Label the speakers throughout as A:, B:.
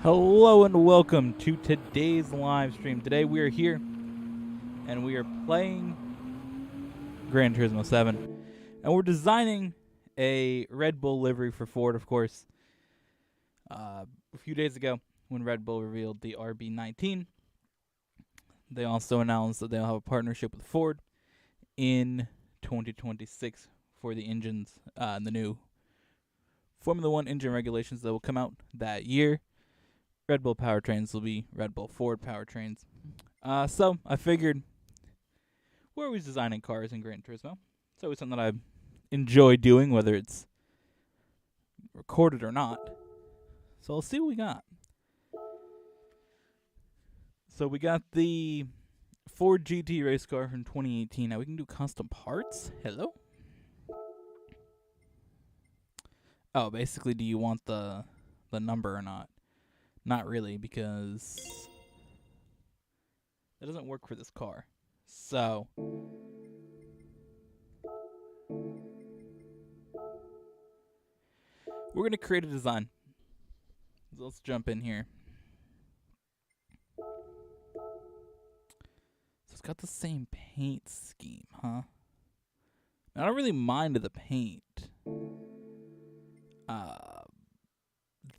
A: Hello and welcome to today's live stream. Today we are here and we are playing Gran Turismo 7. And we're designing a Red Bull livery for Ford, of course. A few days ago when Red Bull revealed the RB19, they also announced that they'll have a partnership with Ford in 2026 for the engines, the new Formula 1 engine regulations that will come out that year. Red Bull powertrains will be Red Bull Ford powertrains. So I figured we're always designing cars in Gran Turismo. It's always something that I enjoy doing, whether it's recorded or not. So let's see what we got. So we got the Ford GT race car from 2018. Now we can do custom parts. Hello? Oh, basically, do you want the number or not? Not really, because that doesn't work for this car. So we're going to create a design. So let's jump in here. So it's got the same paint scheme, huh? I don't really mind the paint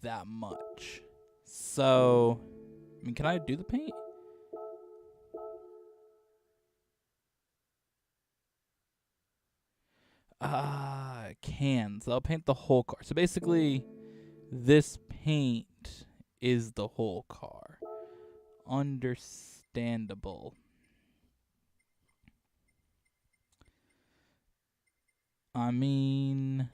A: that much. So, I mean, can I do the paint? I can. So I'll paint the whole car. So basically, this paint is the whole car. Understandable. I mean,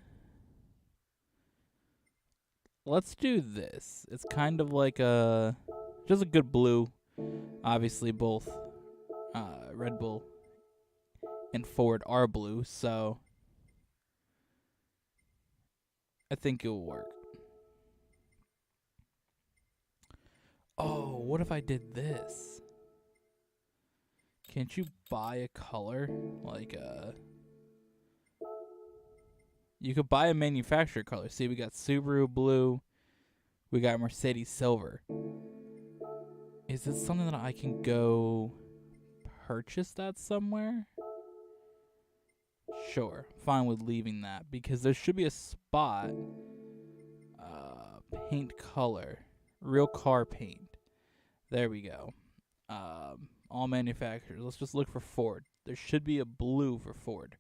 A: let's do this. It's kind of like just a good blue. Obviously, both Red Bull and Ford are blue, so I think it will work. Oh, what if I did this? Can't you buy a color? Like, you could buy a manufacturer color. See, we got Subaru blue. We got Mercedes silver. Is it something that I can go purchase that somewhere? Sure. Fine with leaving that. Because there should be a spot. Paint color. Real car paint. There we go. All manufacturers. Let's just look for Ford. There should be a blue for Ford.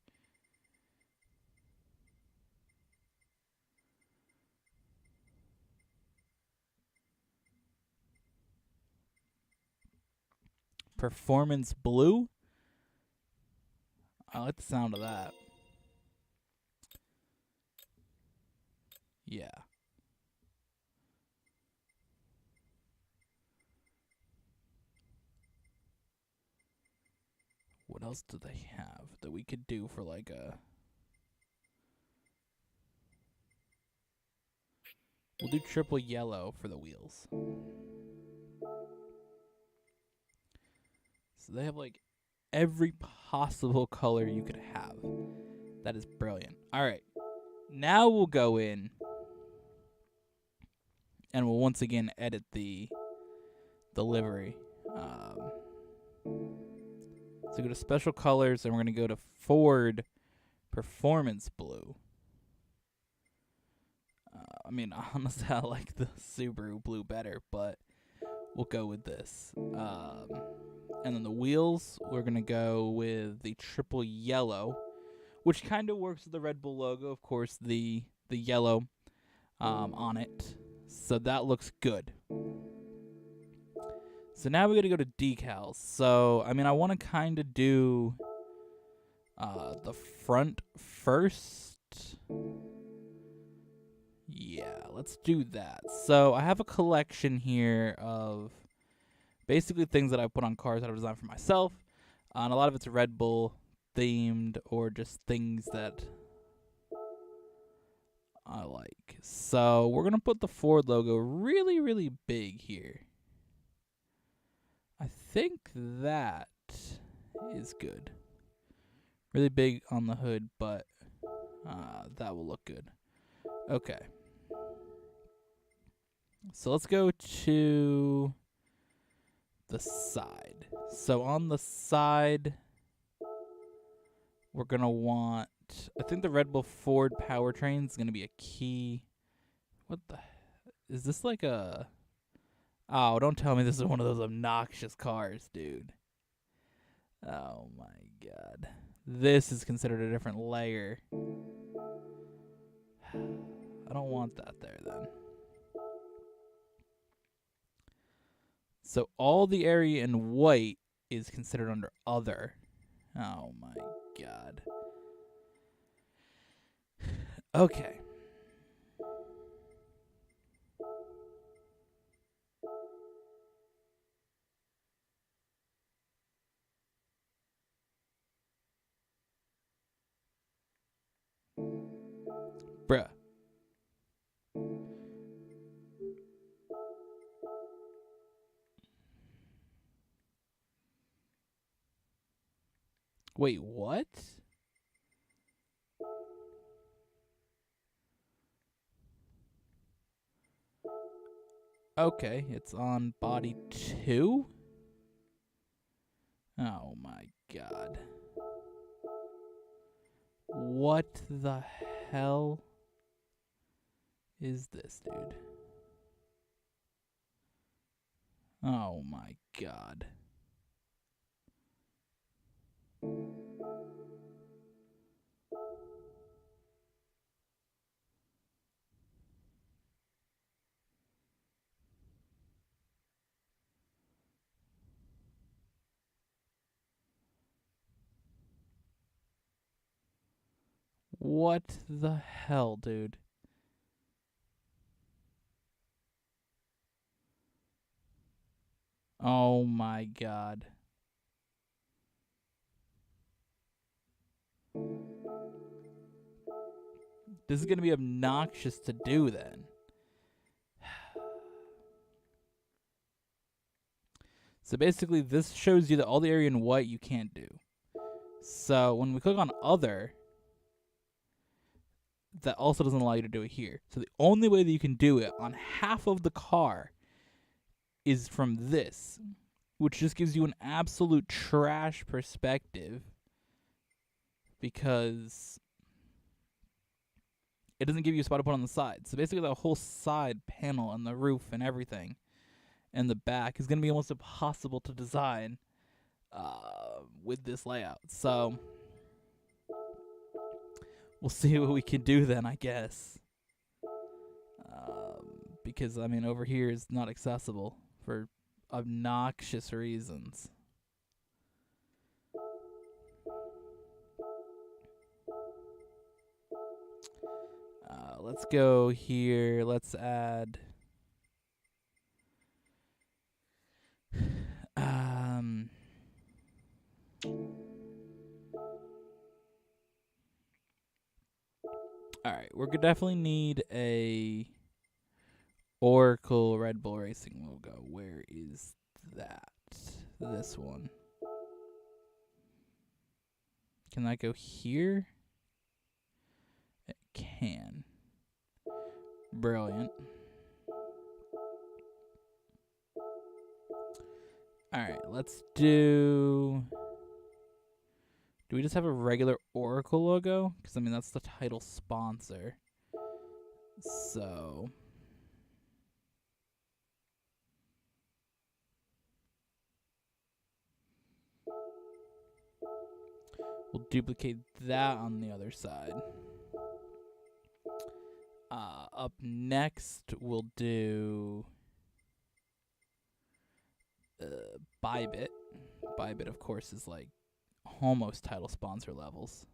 A: Performance blue? I like the sound of that. Yeah. What else do they have that we could do for like a... We'll do triple yellow for the wheels. So they have like every possible color you could have. That is brilliant. Alright. Now we'll go in and we'll once again edit the livery. So go to special colors and we're going to go to Ford Performance Blue. I mean, honestly, I like the Subaru blue better, but we'll go with this. And then the wheels, we're going to go with the triple yellow, which kind of works with the Red Bull logo. Of course, the yellow on it. So that looks good. So now we got to go to decals. So, I mean, I want to kind of do the front first. Yeah, let's do that. So I have a collection here of basically things that I put on cars that I've designed for myself. And a lot of it's Red Bull themed or just things that I like. So we're going to put the Ford logo really, really big here. I think that is good. Really big on the hood, but that will look good. Okay. So let's go to the side. So on the side, we're going to want, I think the Red Bull Ford powertrain is going to be a key. What the, is this like a, oh, don't tell me this is one of those obnoxious cars, dude. Oh my god. This is considered a different layer. I don't want that there then. So all the area in white is considered under other. Oh my god. Okay. Bruh. Wait, what? Okay, it's on body 2? Oh my god. What the hell is this, dude? Oh my god. What the hell, dude? Oh my god. This is going to be obnoxious to do then. So basically, this shows you that all the area in white you can't do. So when we click on other, that also doesn't allow you to do it here. So the only way that you can do it on half of the car is from this, which just gives you an absolute trash perspective because it doesn't give you a spot to put on the side. So basically the whole side panel and the roof and everything and the back is going to be almost impossible to design with this layout. So we'll see what we can do then, I guess. Because, I mean, over here is not accessible for obnoxious reasons. Let's go here. Let's add... Alright, we're gonna definitely need a Oracle Red Bull Racing logo. Where is that? This one. Can that go here? It can. Brilliant. Alright, let's do... Do we just have a regular Oracle logo? Because, I mean, that's the title sponsor. So... we'll duplicate that on the other side. Up next, we'll do... Bybit. Bybit, of course, is like almost title sponsor levels.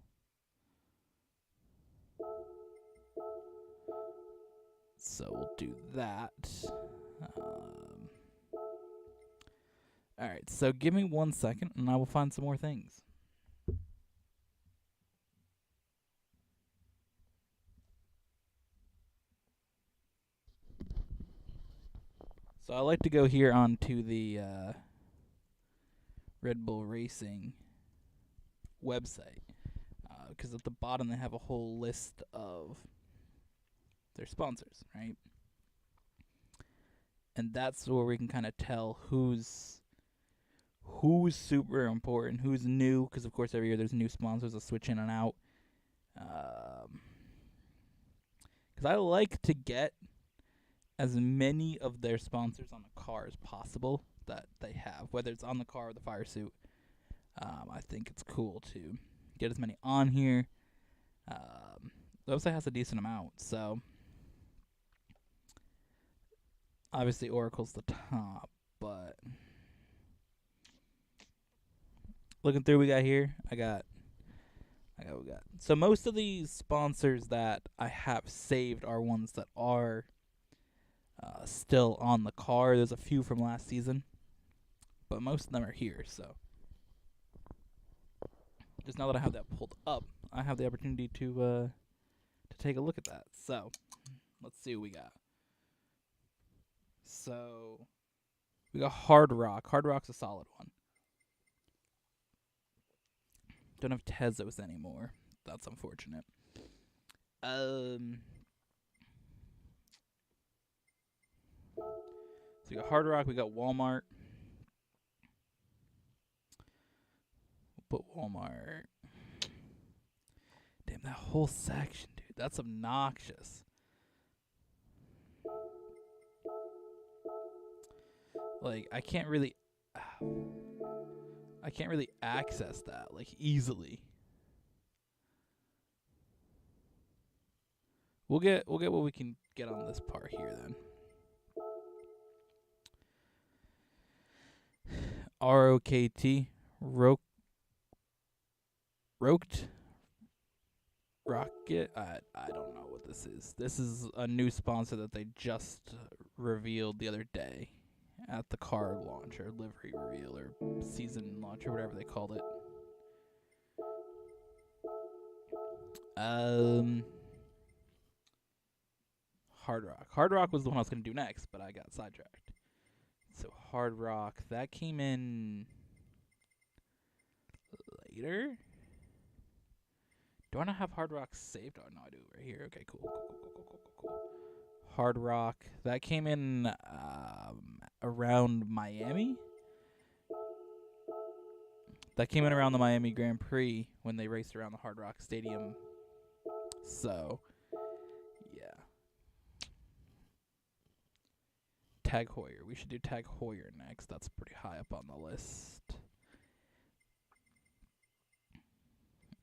A: So we'll do that. Alright, so give me 1 second and I will find some more things. So I like to go here onto the Red Bull Racing website because at the bottom they have a whole list of their sponsors, right? And that's where we can kind of tell who's super important, who's new, because of course every year there's new sponsors that switch in and out. Because I like to get as many of their sponsors on the car as possible that they have, whether it's on the car or the fire suit. I think it's cool to get as many on here. The website has a decent amount, so obviously Oracle's the top, but looking through we got here, we got. So most of these sponsors that I have saved are ones that are still on the car. There's a few from last season, but most of them are here, so just now that I have that pulled up, I have the opportunity to take a look at that. So let's see what we got. So we got Hard Rock. Hard Rock's a solid one. Don't have Tezos anymore. That's unfortunate. So we got Hard Rock. We got Walmart. We'll put Walmart. Damn, that whole section, dude. That's obnoxious. Like, I can't really access that like easily. We'll get what we can get on this part here then. ROKT, Roked Rocket. I don't know what this is. This is a new sponsor that they just revealed the other day at the car launch or livery reveal or season launch or whatever they called it. Hard Rock. Hard Rock was the one I was going to do next, but I got sidetracked. So Hard Rock, that came in later. Do I not have Hard Rock saved? Oh, no, I do right here. Okay, cool. Hard Rock, that came in around Miami. That came in around the Miami Grand Prix when they raced around the Hard Rock Stadium. So, yeah. Tag Heuer. We should do Tag Heuer next. That's pretty high up on the list.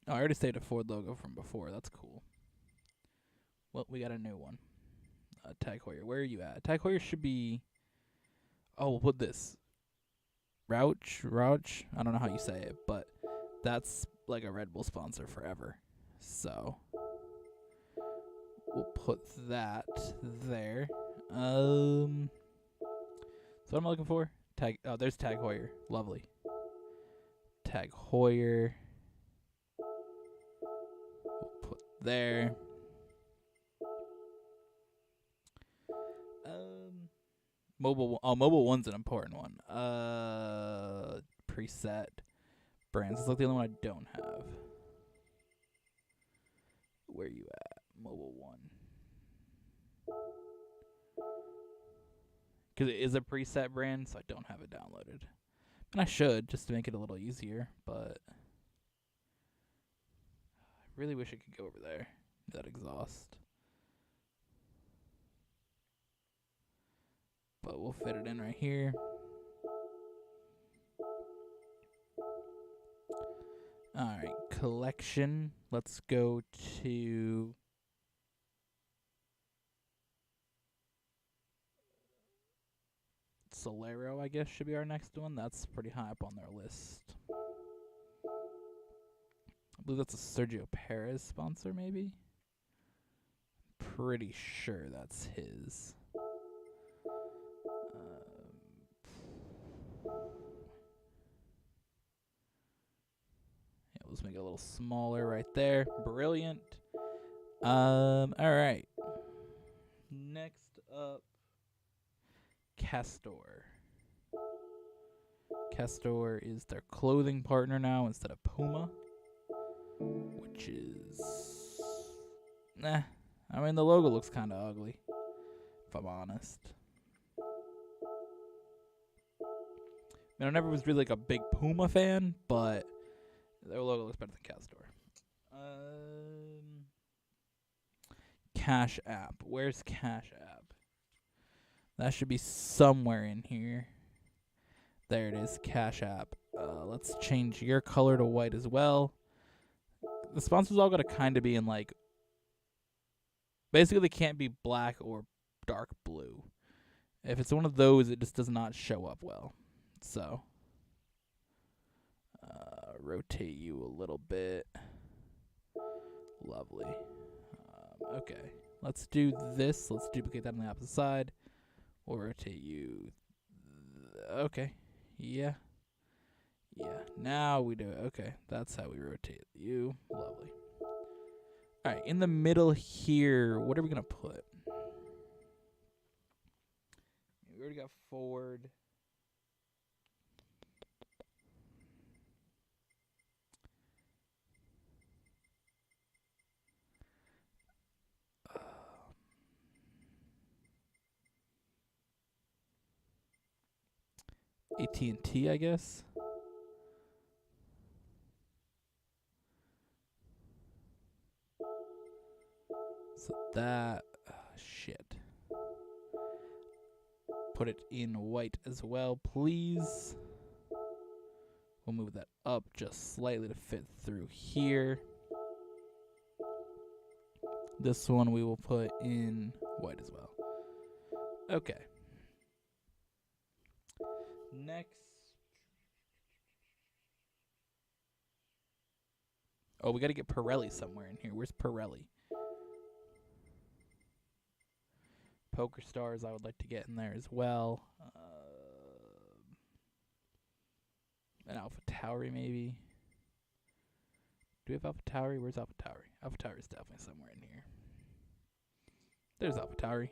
A: Oh, I already saved a Ford logo from before. That's cool. Well, we got a new one. Tag Heuer. Where are you at? Tag Heuer should be... Oh, we'll put this. Rouch. I don't know how you say it, but that's like a Red Bull sponsor forever. So we'll put that there. So what am I looking for? Tag. Oh, there's Tag Heuer. Lovely. Tag Heuer. We'll put there. Mobile. Oh, Mobile One's an important one. Preset brands. It's like the only one I don't have. Where you at? Mobile One. Because it is a preset brand, so I don't have it downloaded. And I should, just to make it a little easier, but I really wish I could go over there. That exhaust. But we'll fit it in right here. Alright, collection. Let's go to... Solero, I guess, should be our next one. That's pretty high up on their list. I believe that's a Sergio Perez sponsor, maybe? Pretty sure that's his. Yeah, let's make it a little smaller right there. Brilliant. Alright. Next up, Castor. Castor is their clothing partner now instead of Puma, which is... I mean, the logo looks kind of ugly, if I'm honest. I never was really like a big Puma fan, but their logo looks better than Castor. Cash App. Where's Cash App? That should be somewhere in here. There it is, Cash App. Let's change your color to white as well. The sponsors all got to kind of be in like, basically they can't be black or dark blue. If it's one of those, it just does not show up well. So, rotate you a little bit. Lovely. Okay, let's do this. Let's duplicate that on the opposite side. We'll rotate you. Okay, yeah. Now we do it. Okay, that's how we rotate you. Lovely. All right, in the middle here, what are we gonna put? We already got Ford. AT&T, I guess. So that, shit. Put it in white as well, please. We'll move that up just slightly to fit through here. This one we will put in white as well. Okay. Next. Oh, we got to get Pirelli somewhere in here. Where's Pirelli? Poker Stars I would like to get in there as well. An Alpha Tauri maybe. Do we have Alpha Tauri? Where's Alpha Tauri? Alpha Tauri is definitely somewhere in here. There's Alpha Tauri.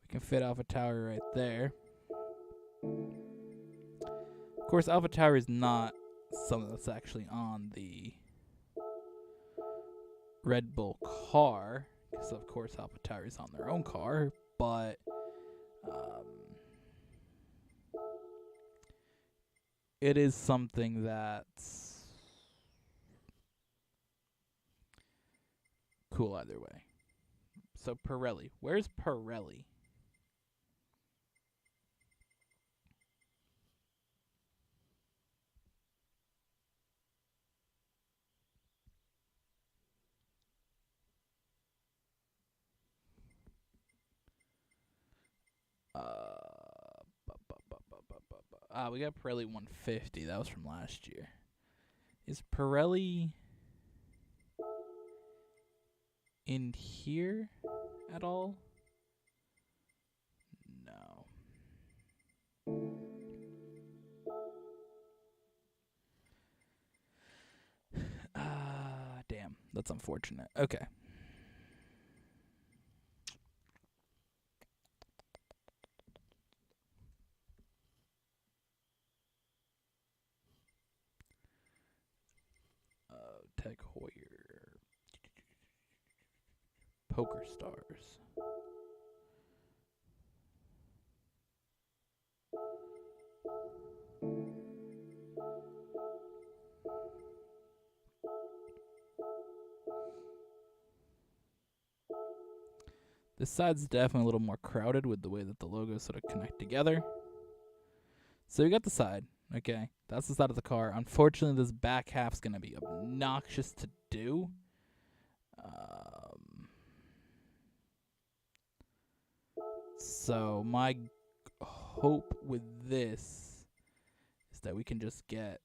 A: We can fit Alpha Tauri right there. Of course, Alpha Tauri is not something that's actually on the Red Bull car, because of course Alpha Tauri is on their own car, but it is something that's cool either way. So Pirelli. Where's Pirelli? We got Pirelli 150. That was from last year. Is Pirelli in here at all? No. Damn. That's unfortunate. Okay. Tech Hoyer. Poker Stars. This side's definitely a little more crowded with the way that the logos sort of connect together. So we got the side. Okay, that's the side of the car. Unfortunately, this back half's going to be obnoxious to do. So my hope with this is that we can just get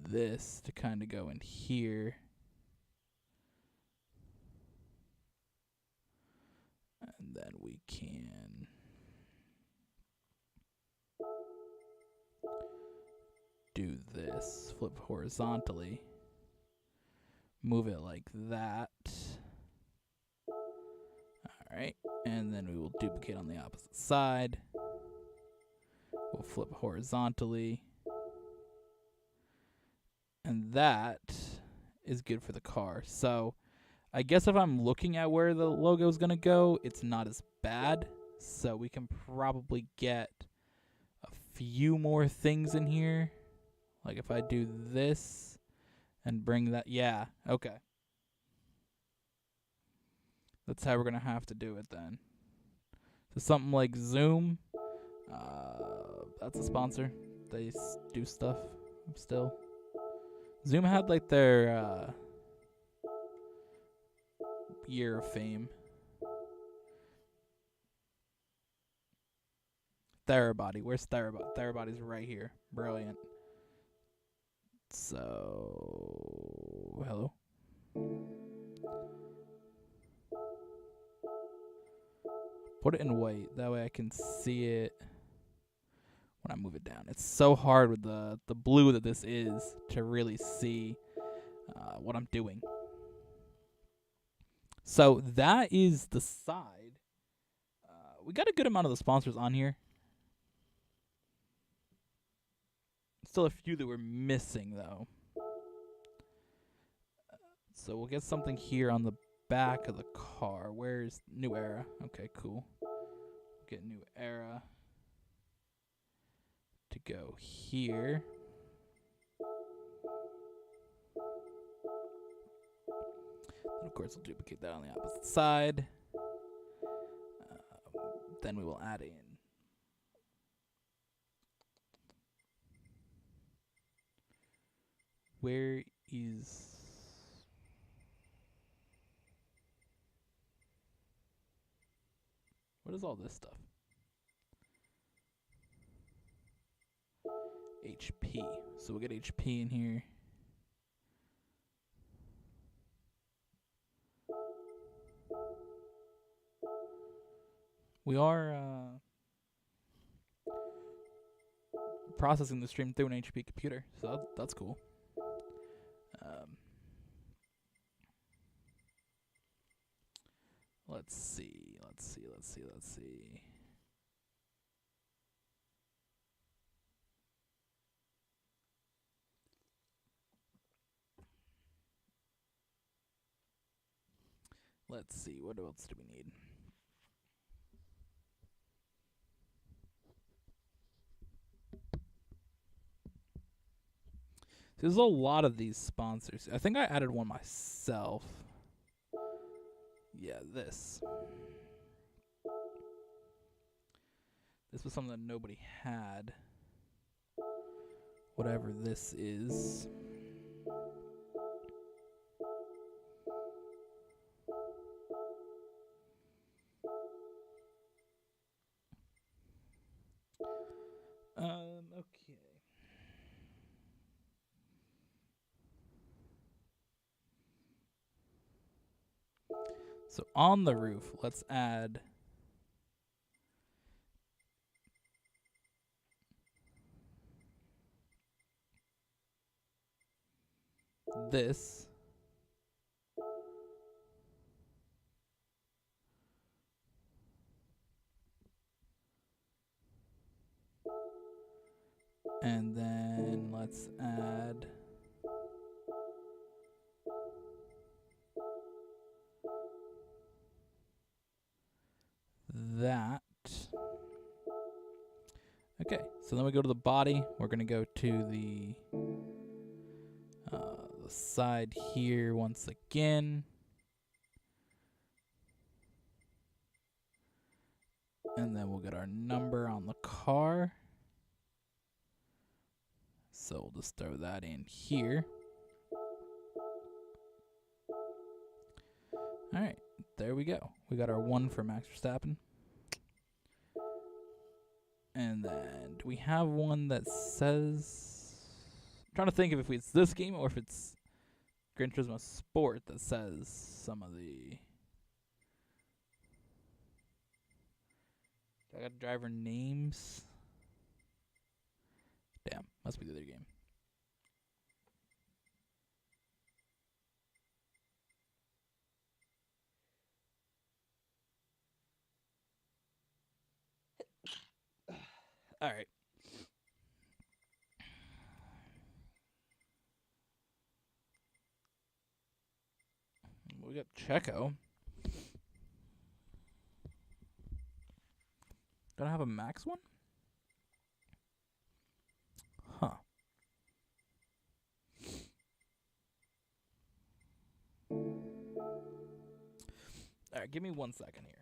A: this to kind of go in here. And then we can do this. Flip horizontally. Move it like that. Alright. And then we will duplicate on the opposite side. We'll flip horizontally. And that is good for the car. So I guess if I'm looking at where the logo is going to go, it's not as bad. So we can probably get a few more things in here. Like if I do this and bring that. Yeah, okay. That's how we're going to have to do it then. So something like Zoom. That's a sponsor. They do stuff still. Zoom had like their year of fame. Therabody. Where's Therabody? Therabody's right here. Brilliant. So, hello. Put it in white. That way I can see it when I move it down. It's so hard with the blue that this is to really see what I'm doing. So that is the side. We got a good amount of the sponsors on here. Still a few that we're missing, though. So we'll get something here on the back of the car. Where's New Era? Okay, cool. Get New Era to go here. And of course, we'll duplicate that on the opposite side. Then we will add in where is what is all this stuff? HP. So we'll get HP in here. We are processing the stream through an HP computer, so that's cool. Let's see. Let's see, what else do we need? There's a lot of these sponsors. I think I added one myself. Yeah, this. This was something that nobody had. Whatever this is. Okay. So on the roof, let's add this. And then let's add that. Okay, so then we go to the body. We're going to go to the side here once again. And then we'll get our number on the car. So we'll just throw that in here. All right, there we go. We got our 1 for Max Verstappen. And then do we have one that says... I'm trying to think of if it's this game or if it's Gran Turismo Sport that says some of the... I got driver names. Damn, must be the other game. All right. We got Checo. Gonna have a max one? Huh. Alright, give me 1 second here.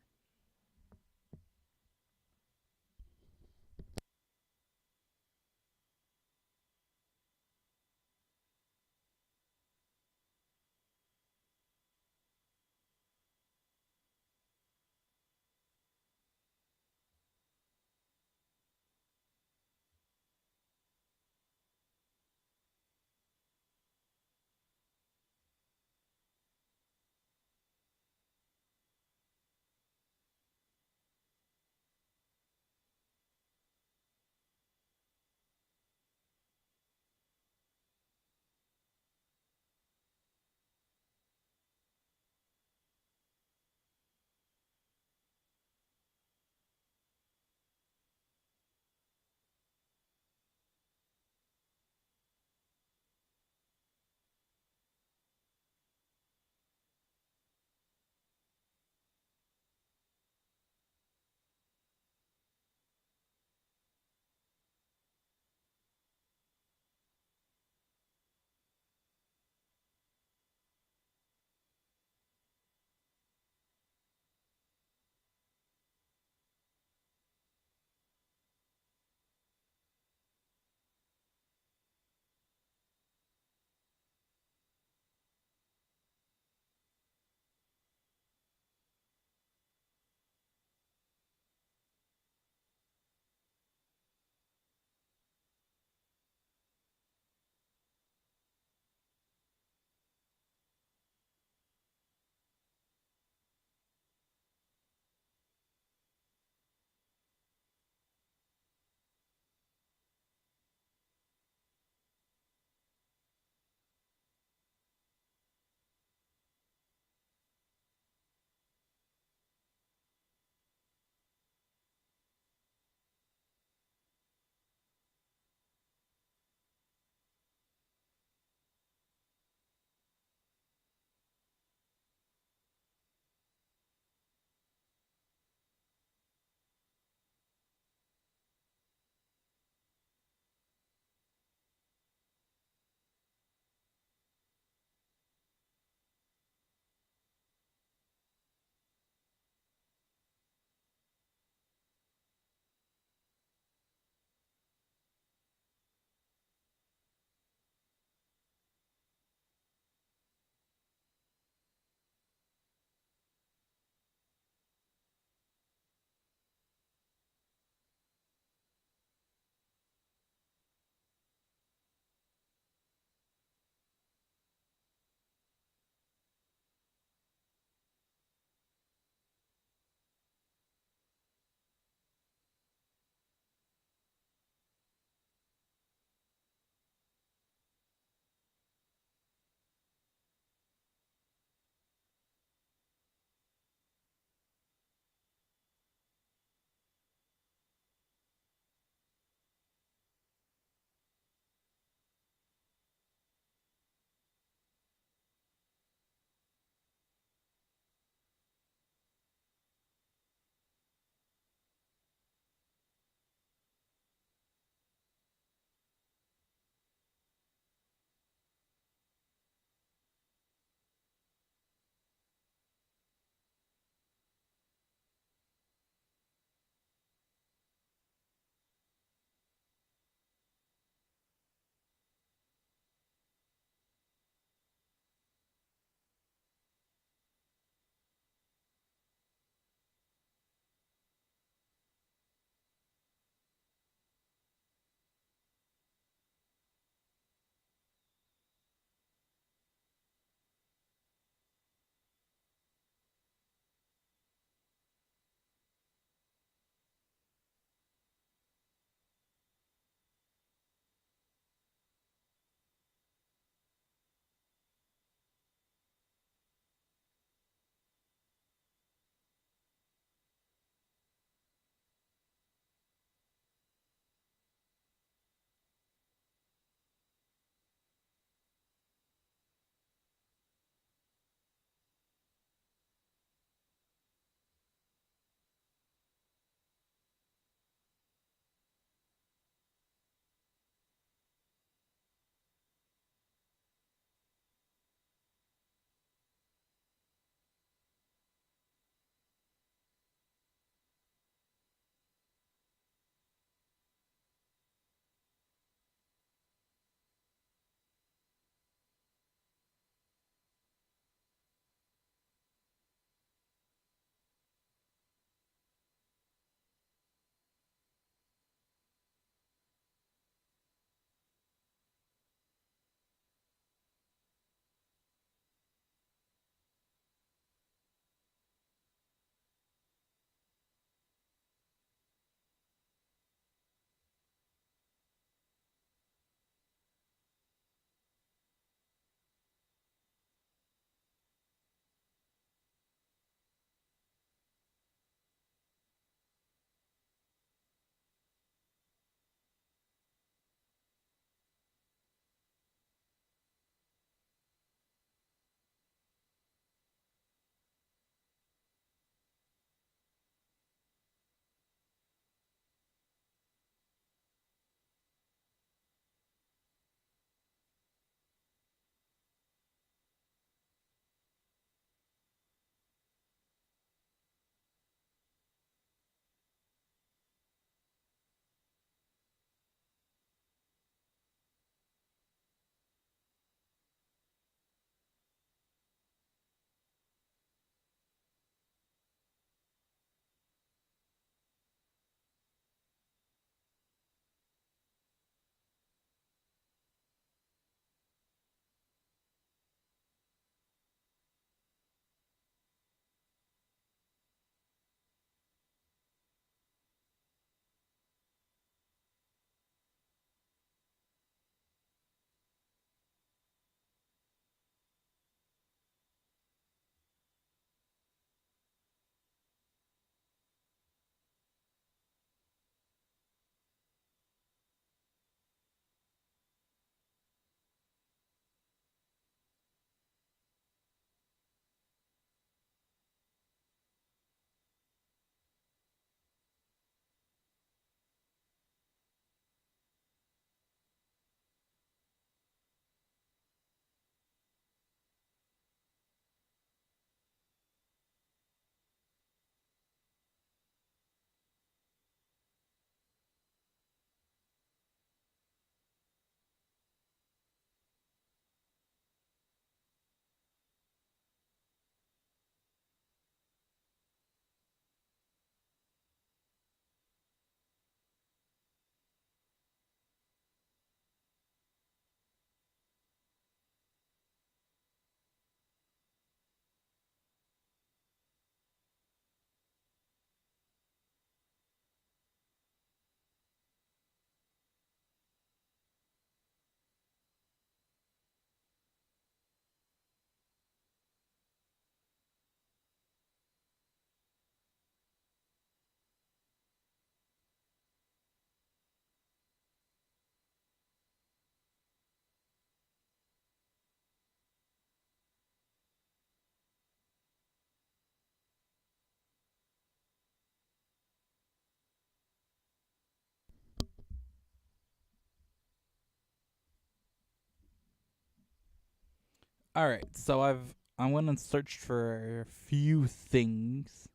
A: All right, so I'm gonna search for a few things.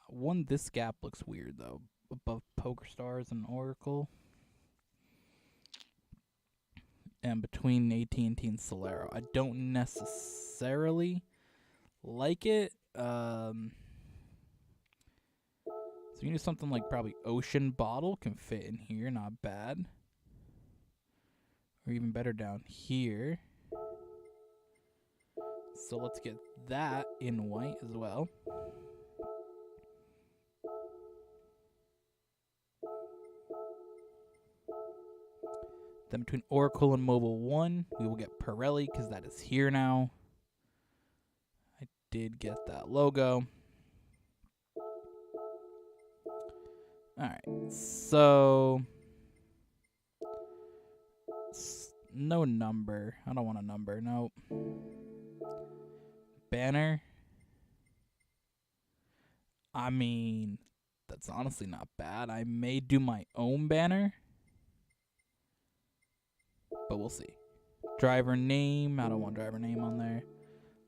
A: One, this gap looks weird though, above Poker Stars and Oracle, and between AT&T and Solero. I don't necessarily like it. So you do something like probably Ocean Bottle can fit in here, not bad. Or even better down here. So let's get that in white as well. Then between Oracle and Mobile 1, we will get Pirelli because that is here now. I did get that logo. Alright, so no number. I don't want a number. Nope. Banner. I mean, that's honestly not bad. I may do my own banner, but we'll see. Driver name. I don't want driver name on there.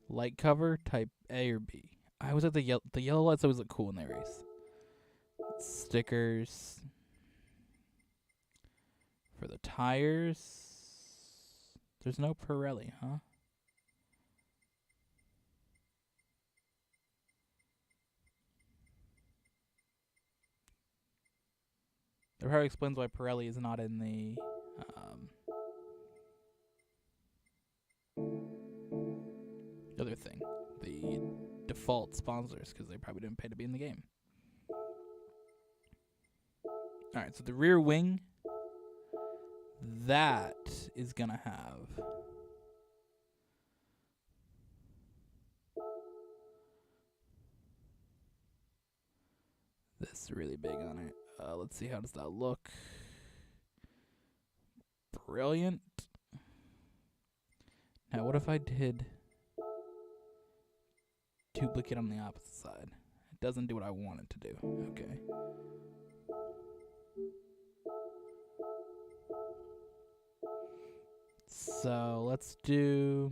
A: Light cover, type A or B. I always like the yellow lights always look cool when they race. Stickers. For the tires, there's no Pirelli, huh? That probably explains why Pirelli is not in the other thing, the default sponsors, because they probably didn't pay to be in the game. Alright, so the rear wing, that is going to have this really big on it. Let's see, how does that look? Brilliant. Now, what if I did duplicate on the opposite side? It doesn't do what I want it to do. Okay. So let's do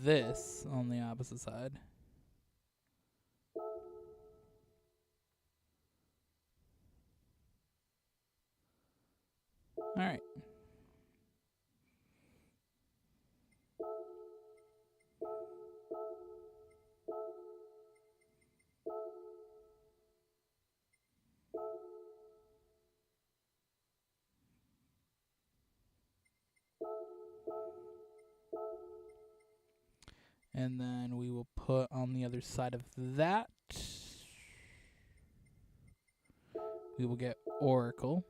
A: this on the opposite side. All right. And then we will put on the other side of that, we will get Oracle.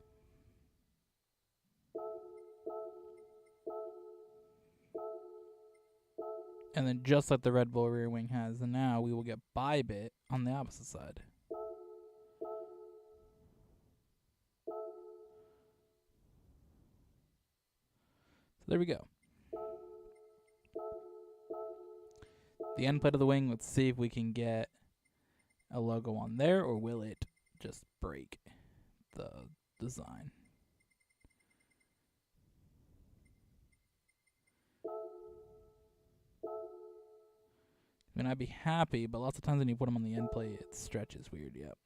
A: And then just like the Red Bull rear wing has now, we will get Bybit on the opposite side. So there we go. The end plate of the wing, let's see if we can get a logo on there, or will it just break the design? I mean, I'd be happy, but lots of times when you put them on the end plate, it stretches weird. Yep.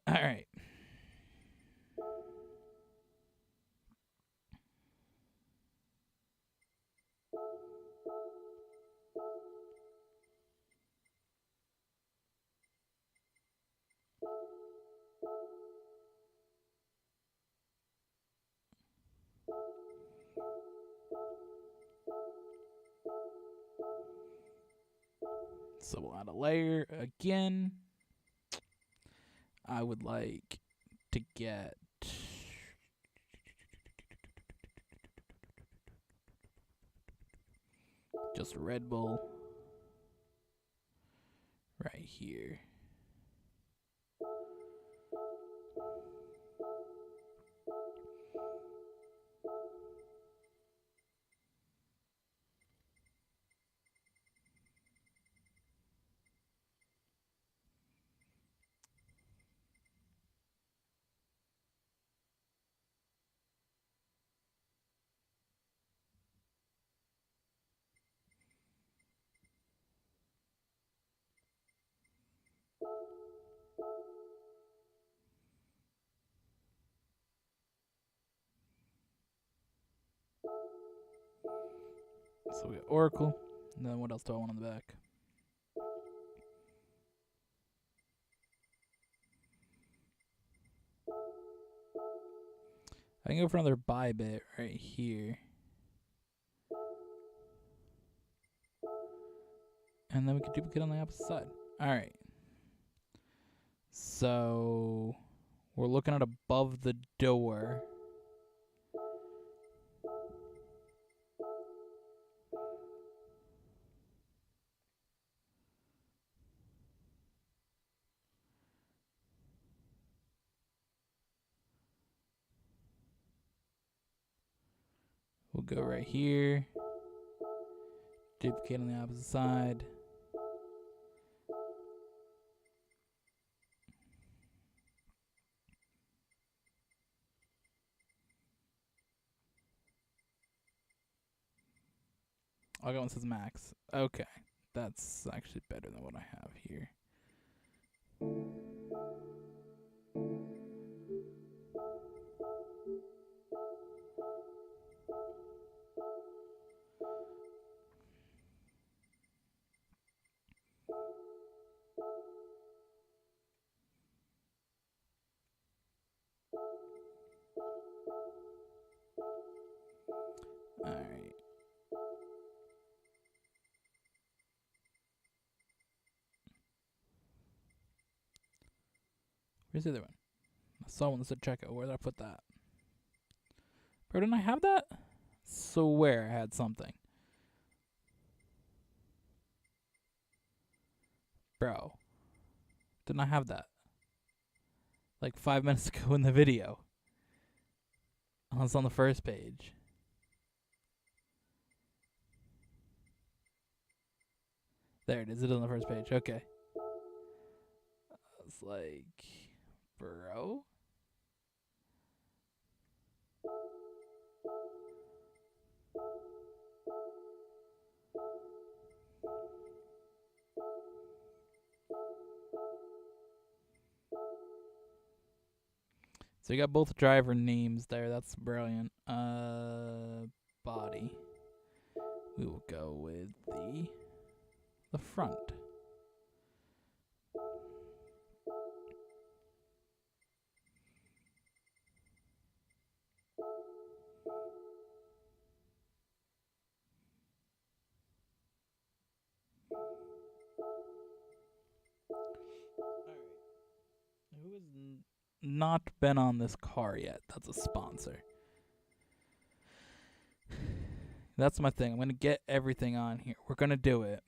A: All right. So we'll add a layer again. I would like to get just Red Bull here. So we got Oracle. And then what else do I want on the back? I can go for another buy bit right here. And then we can duplicate on the opposite side. Alright. So we're looking at above the door. We'll go right here. Duplicate on the opposite side. I'll go one says max. Okay. That's actually better than what I have here. Alright. Where's the other one? I saw one that said checkout. Where did I put that? Bro, didn't I have that? Swear I had something. Bro. Didn't I have that? Like 5 minutes ago in the video. Oh, it's on the first page. There it is. It is on the first page. Okay. I was like, bro? So you got both driver names there. That's brilliant. Body. We will go with the front. Who has not been on this car yet? That's a sponsor. That's my thing. I'm going to get everything on here. We're going to do it.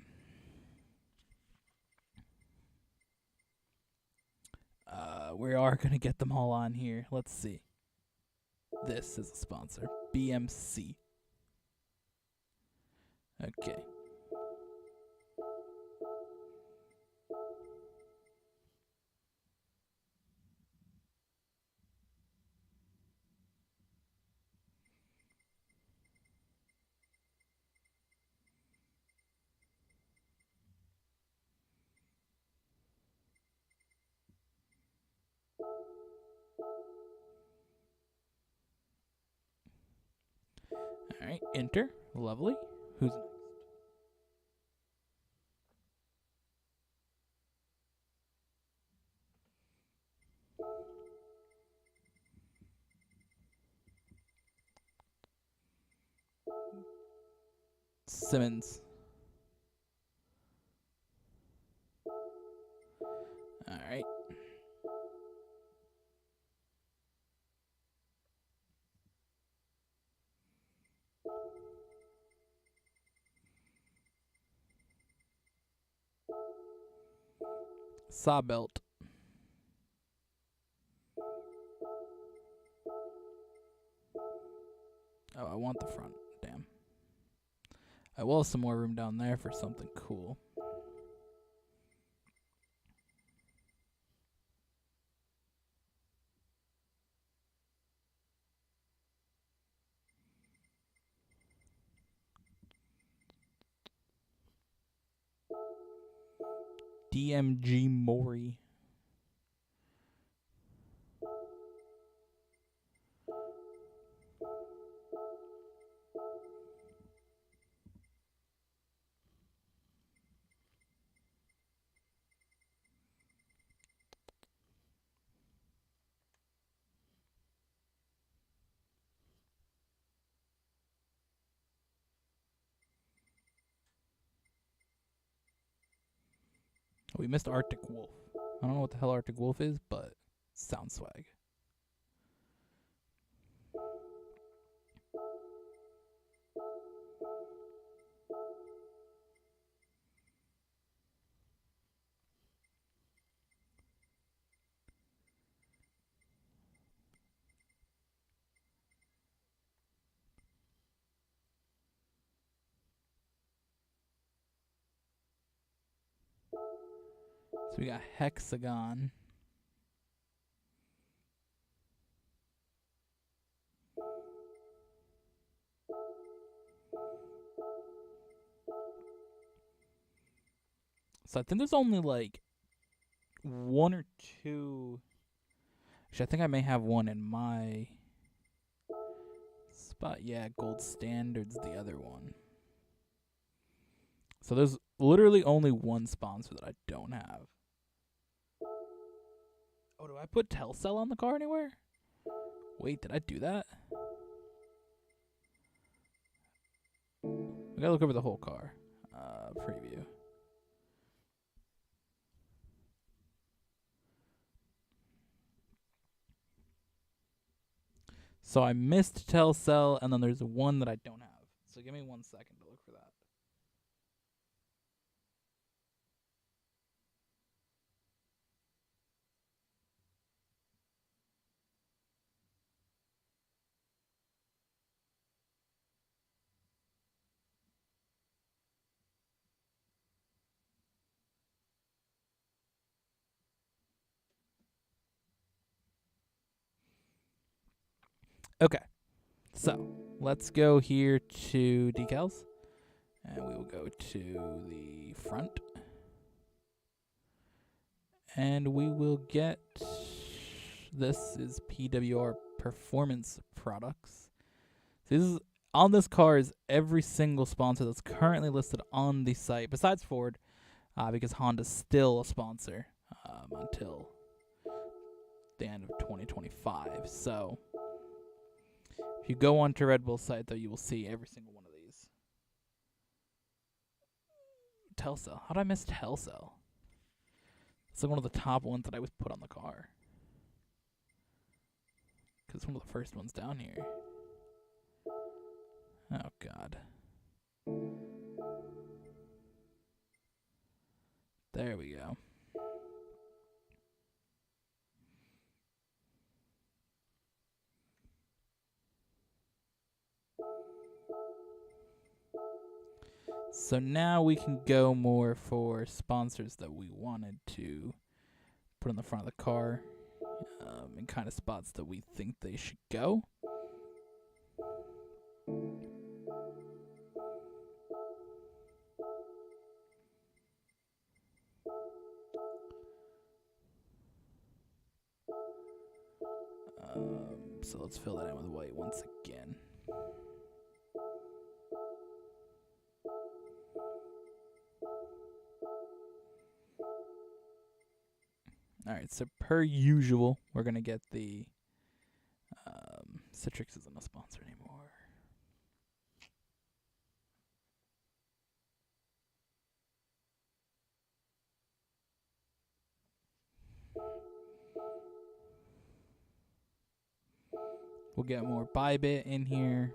A: We are going to get them all on here. Let's see. This is a sponsor. BMC. Okay. Alright, enter. Lovely. Who's next? Simmons. Alright. Sawbelt. Oh, I want the front. Damn. I will have some more room down there for something cool. DMG Mori. We missed Arctic Wolf. I don't know what the hell Arctic Wolf is, but sounds swag. So we got Hexagon. So I think there's only like one or two. Actually, I think I may have one in my spot. Yeah, Gold Standard's the other one. So there's literally only one sponsor that I don't have. Oh, do I put Telcel on the car anywhere? Wait, did I do that? We gotta look over the whole car. Preview. So I missed Telcel, and then there's one that I don't have. So give me 1 second to look for that. Okay, so let's go here to decals, and we will go to the front, and we will get, this is PWR Performance Products. So this is, on this car is every single sponsor that's currently listed on the site, besides Ford, because Honda's still a sponsor until the end of 2025. So if you go onto Red Bull's site, though, you will see every single one of these. Telcel. How did I miss Telcel? It's like one of the top ones that I was put on the car. Because it's one of the first ones down here. Oh, God. There we go. So now we can go more for sponsors that we wanted to put on the front of the car, and kind of spots that we think they should go. So let's fill that in with white once again. Alright, so per usual, we're going to get the Citrix isn't a sponsor anymore. We'll get more Bybit in here.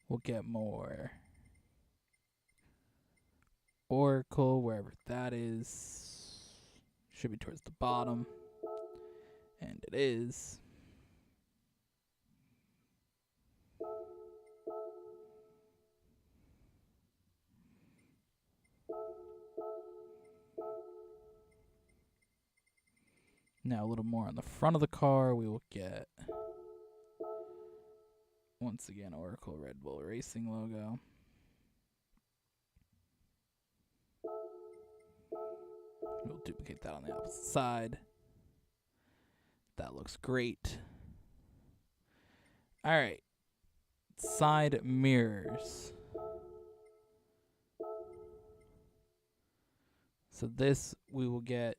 A: We'll get more Oracle, wherever that is. Should be towards the bottom. And it is. Now a little more on the front of the car, we will get, once again, Oracle Red Bull Racing logo. We'll duplicate that on the opposite side. That looks great. All right. Side mirrors. So this we will get.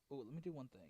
A: Oh, let me do one thing.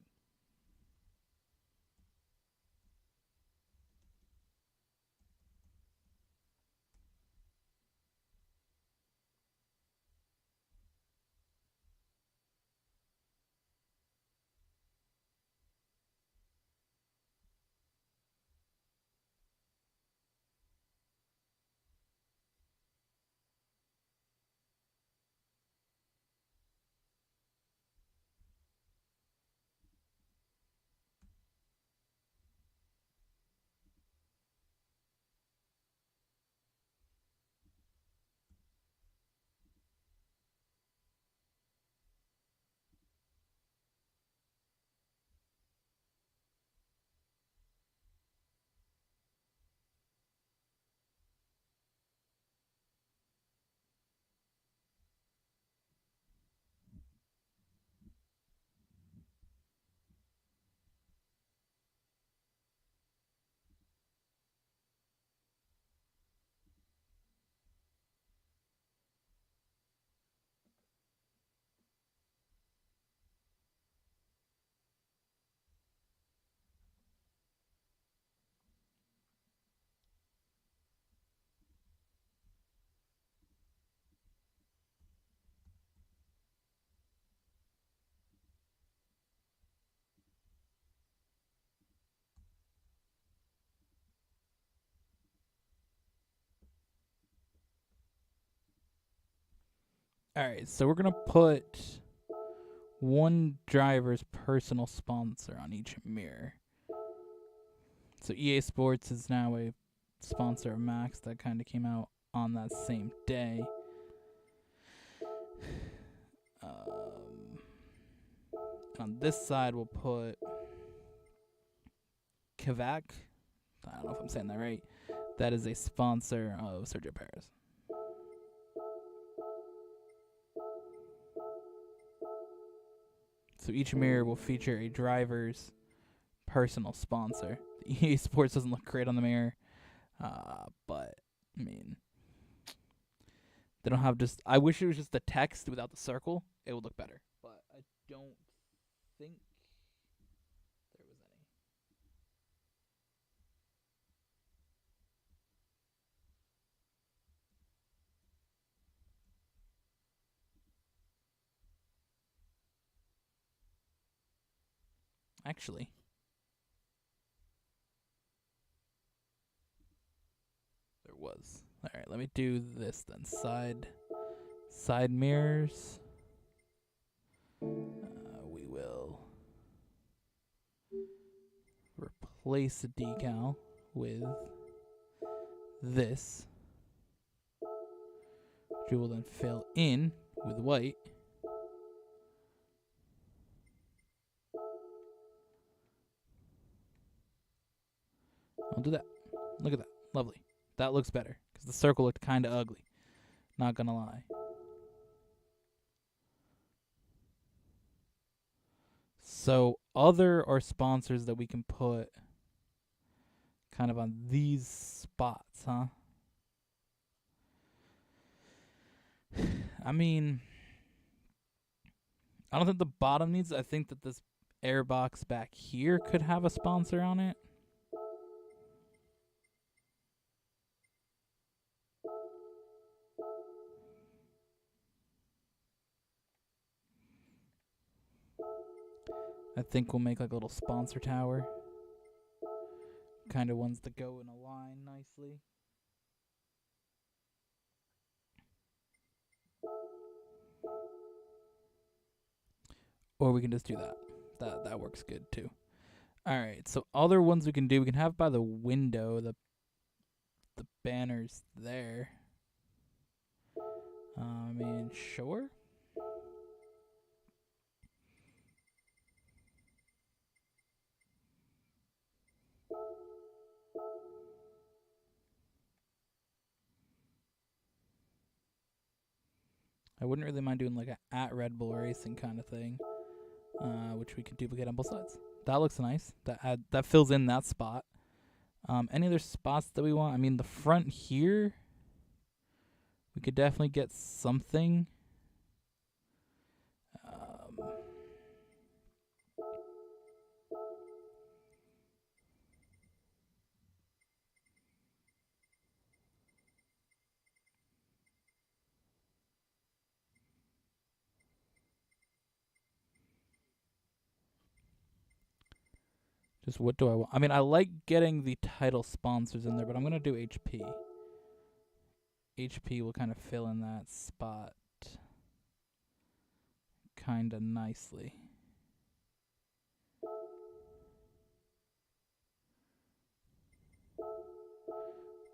A: All right, so we're going to put one driver's personal sponsor on each mirror. So EA Sports is now a sponsor of Max. That kind of came out on that same day. On this side, we'll put Kavak. I don't know if I'm saying that right. That is a sponsor of Sergio Perez. So each mirror will feature a driver's personal sponsor. The EA Sports doesn't look great on the mirror, but I mean, they don't have just. I wish it was just the text without the circle. It would look better, but I don't think there was any. Actually, there was. All right, let me do this then. Side mirrors. We will replace the decal with this, which we will then fill in with white. I'll do that. Look at that. Lovely. That looks better because the circle looked kind of ugly. Not gonna lie. So other or sponsors that we can put kind of on these spots, huh? I mean, I don't think the bottom needs. I think that this airbox back here could have a sponsor on it. I think we'll make like a little sponsor tower. Kind of ones that go in a line nicely. or we can just do that. That works good too. All right, so other ones we can do. We can have by the window the banners there. I mean, sure. I wouldn't really mind doing like a at Red Bull Racing kind of thing, which we could duplicate on both sides. That looks nice. That fills in that spot. Any other spots that we want? I mean, the front here, we could definitely get something. Just what do I want? I mean, I like getting the title sponsors in there, but I'm going to do HP. HP will kind of fill in that spot kind of nicely.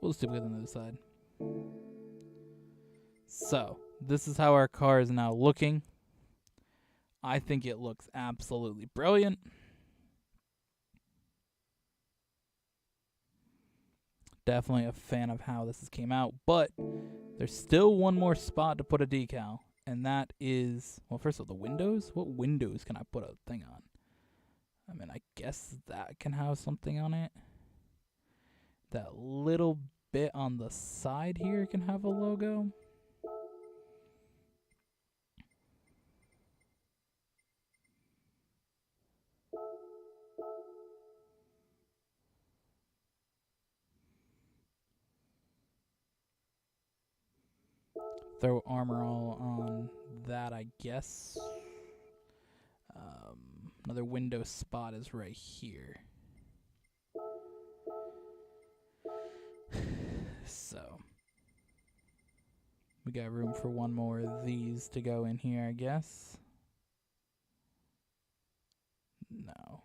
A: We'll just duplicate on the other side. So, this is how our car is now looking. I think it looks absolutely brilliant. Definitely a fan of how this came out, but there's still one more spot to put a decal, and that is, well, first of all, the windows. What windows can I put a thing on? I mean, I guess that can have something on it. That little bit on the side here can have a logo. Throw armor all on that, I guess. Another window spot is right here. So we got room for one more of these to go in here, I guess. No.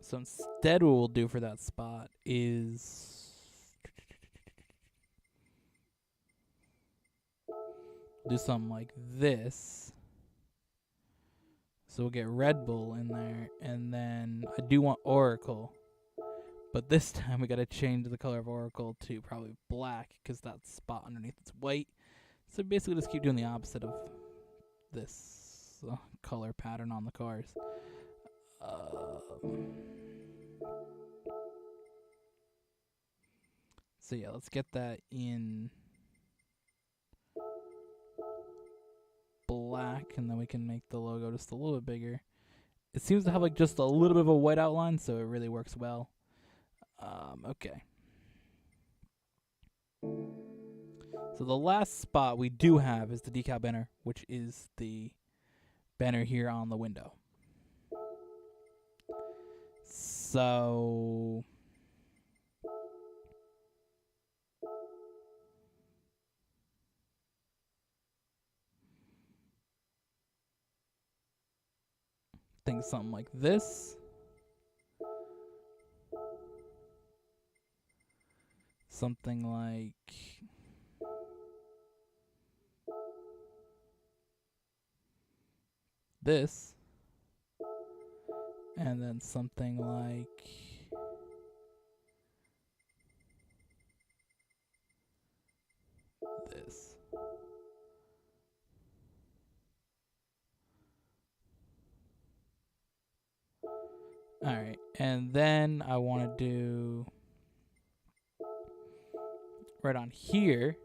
A: So instead what we'll do for that spot is do something like this. So we'll get Red Bull in there, and then I do want Oracle. But this time we gotta change the color of Oracle to probably black, because that spot underneath is white. So basically just keep doing the opposite of this color pattern on the cars. So yeah, let's get that in black, and then we can make the logo just a little bit bigger. It seems to have like just a little bit of a white outline, so it really works well. Okay. So the last spot we do have is the decal banner, which is the banner here on the window. So think something like this. Something like this. And then something like this. Alright, and then I want to do right on here,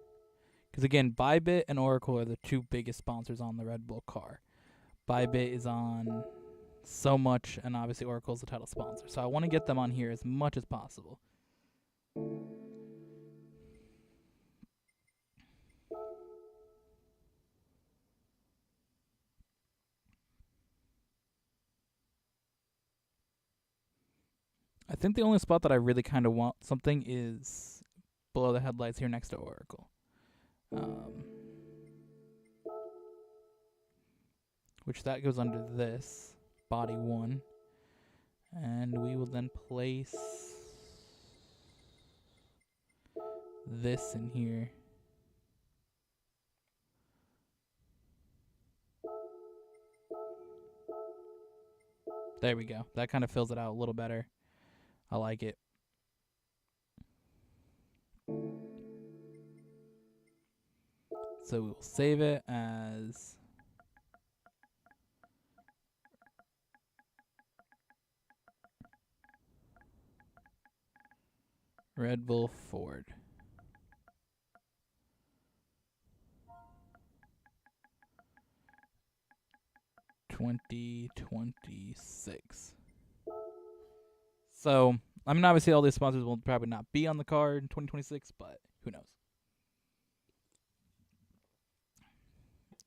A: because again, Bybit and Oracle are the two biggest sponsors on the Red Bull car. Bybit is on so much, and obviously Oracle is the title sponsor. So I want to get them on here as much as possible. I think the only spot that I really kind of want something is below the headlights here next to Oracle. Which that goes under this body 1. And we will then place this in here. There we go. That kind of fills it out a little better. I like it. So we will save it as Red Bull Ford. $2026. So, I mean, obviously all these sponsors will probably not be on the card in 2026, but who knows?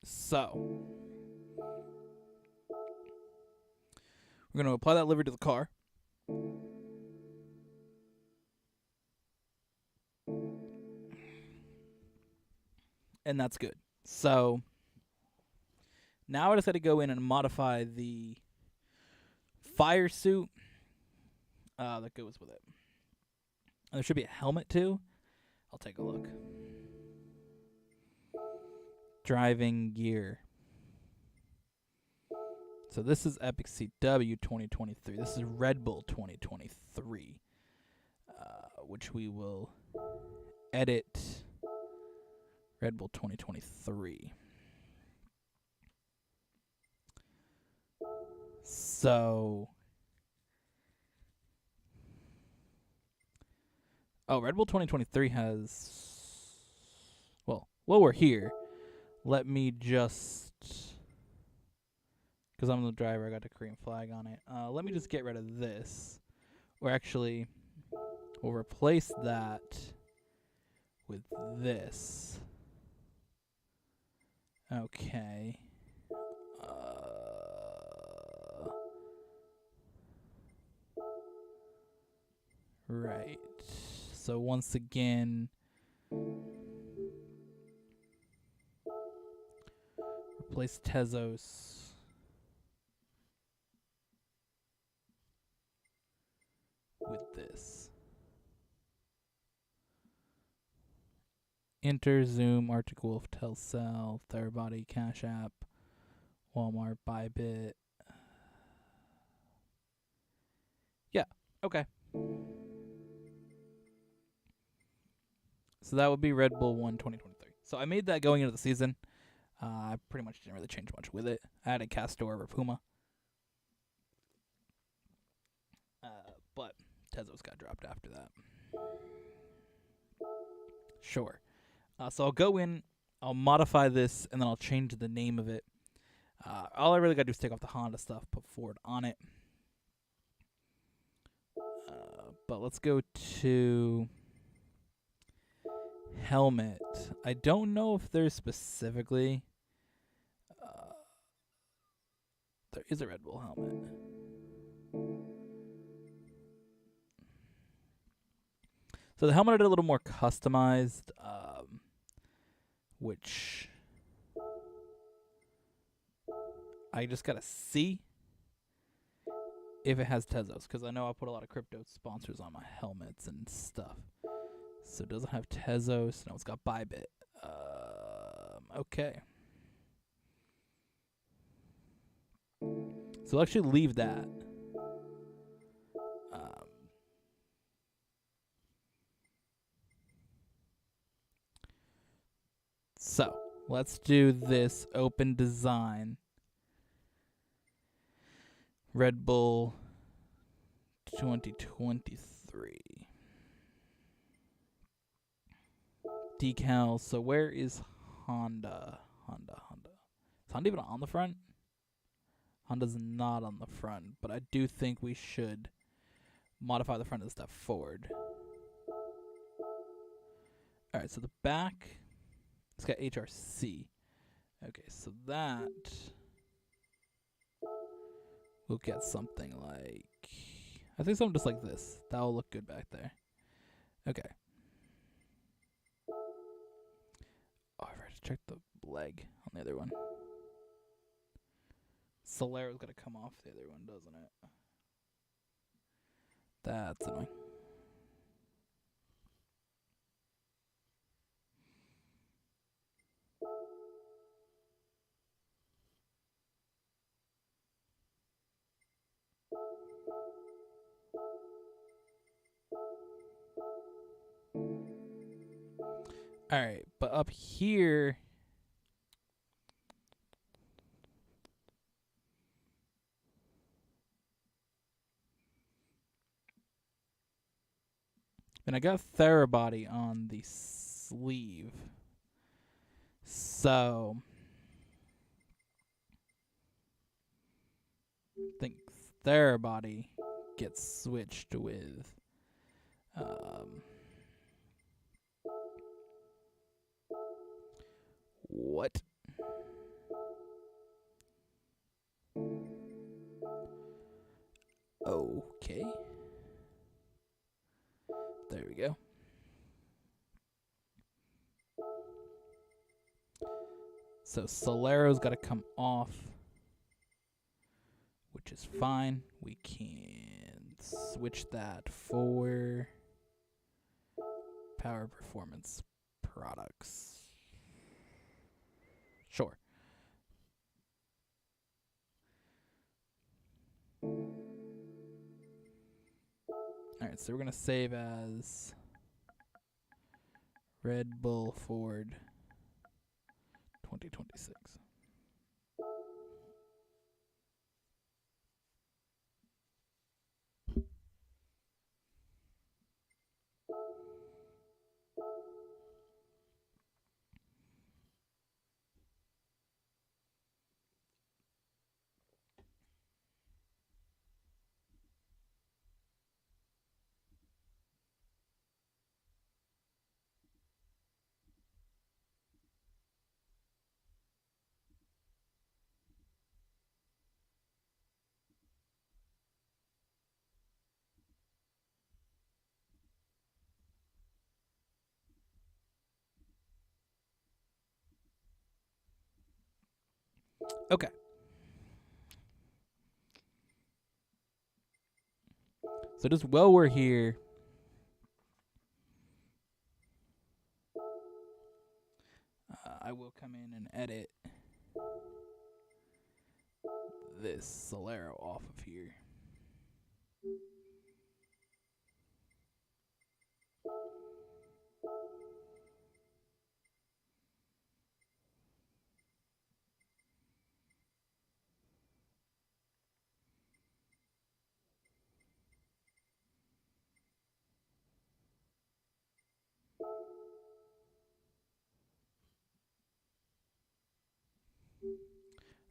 A: So, we're going to apply that livery to the car. And that's good. So, now I just got to go in and modify the fire suit that goes with it. And there should be a helmet too. I'll take a look. Driving gear. So this is Epic CW 2023. This is Red Bull 2023, which we will edit. Red Bull 2023. So, Red Bull 2023 has, while we're here, let me just, because I'm the driver, I got the Korean flag on it. Let me just get rid of this. Or actually, we'll replace that with this. Okay. Right. So once again, replace Tezos with this. Enter, Zoom, Arctic Wolf, Telcel, Therabody, Cash App, Walmart, Bybit. Yeah, okay. So that would be Red Bull 1 2023. So I made that going into the season. I pretty much didn't really change much with it. I added Castor over Puma. But Tezos got dropped after that. Sure. So I'll go in, I'll modify this, and then I'll change the name of it. All I really got to do is take off the Honda stuff, put Ford on it. But let's go to helmet. I don't know if there's specifically... there is a Red Bull helmet. So the helmet I did a little more customized, which I just gotta see if it has Tezos, because I know I put a lot of crypto sponsors on my helmets and stuff. So it doesn't have Tezos. No, it's got Bybit. Okay. So we'll actually leave that. So let's do this open design. Red Bull 2023. Decals. So where is Honda? Honda. Is Honda even on the front? Honda's not on the front, but I do think we should modify the front of the stuff forward. Alright, so the back, it's got HRC. Okay, so that we'll get something like, I think something just like this. That'll look good back there. Okay. check the leg on the other one. Solero's got to come off the other one, doesn't it? That's annoying. Alright, but up here... And I got Therabody on the sleeve. So... I think Therabody gets switched with... what? Okay. There we go. So Solero's got to come off, which is fine. We can switch that for Power Performance Products. Sure. Alright, so we're going to save as Red Bull Ford 2026. Okay. So just while we're here, I will come in and edit this Solero off of here.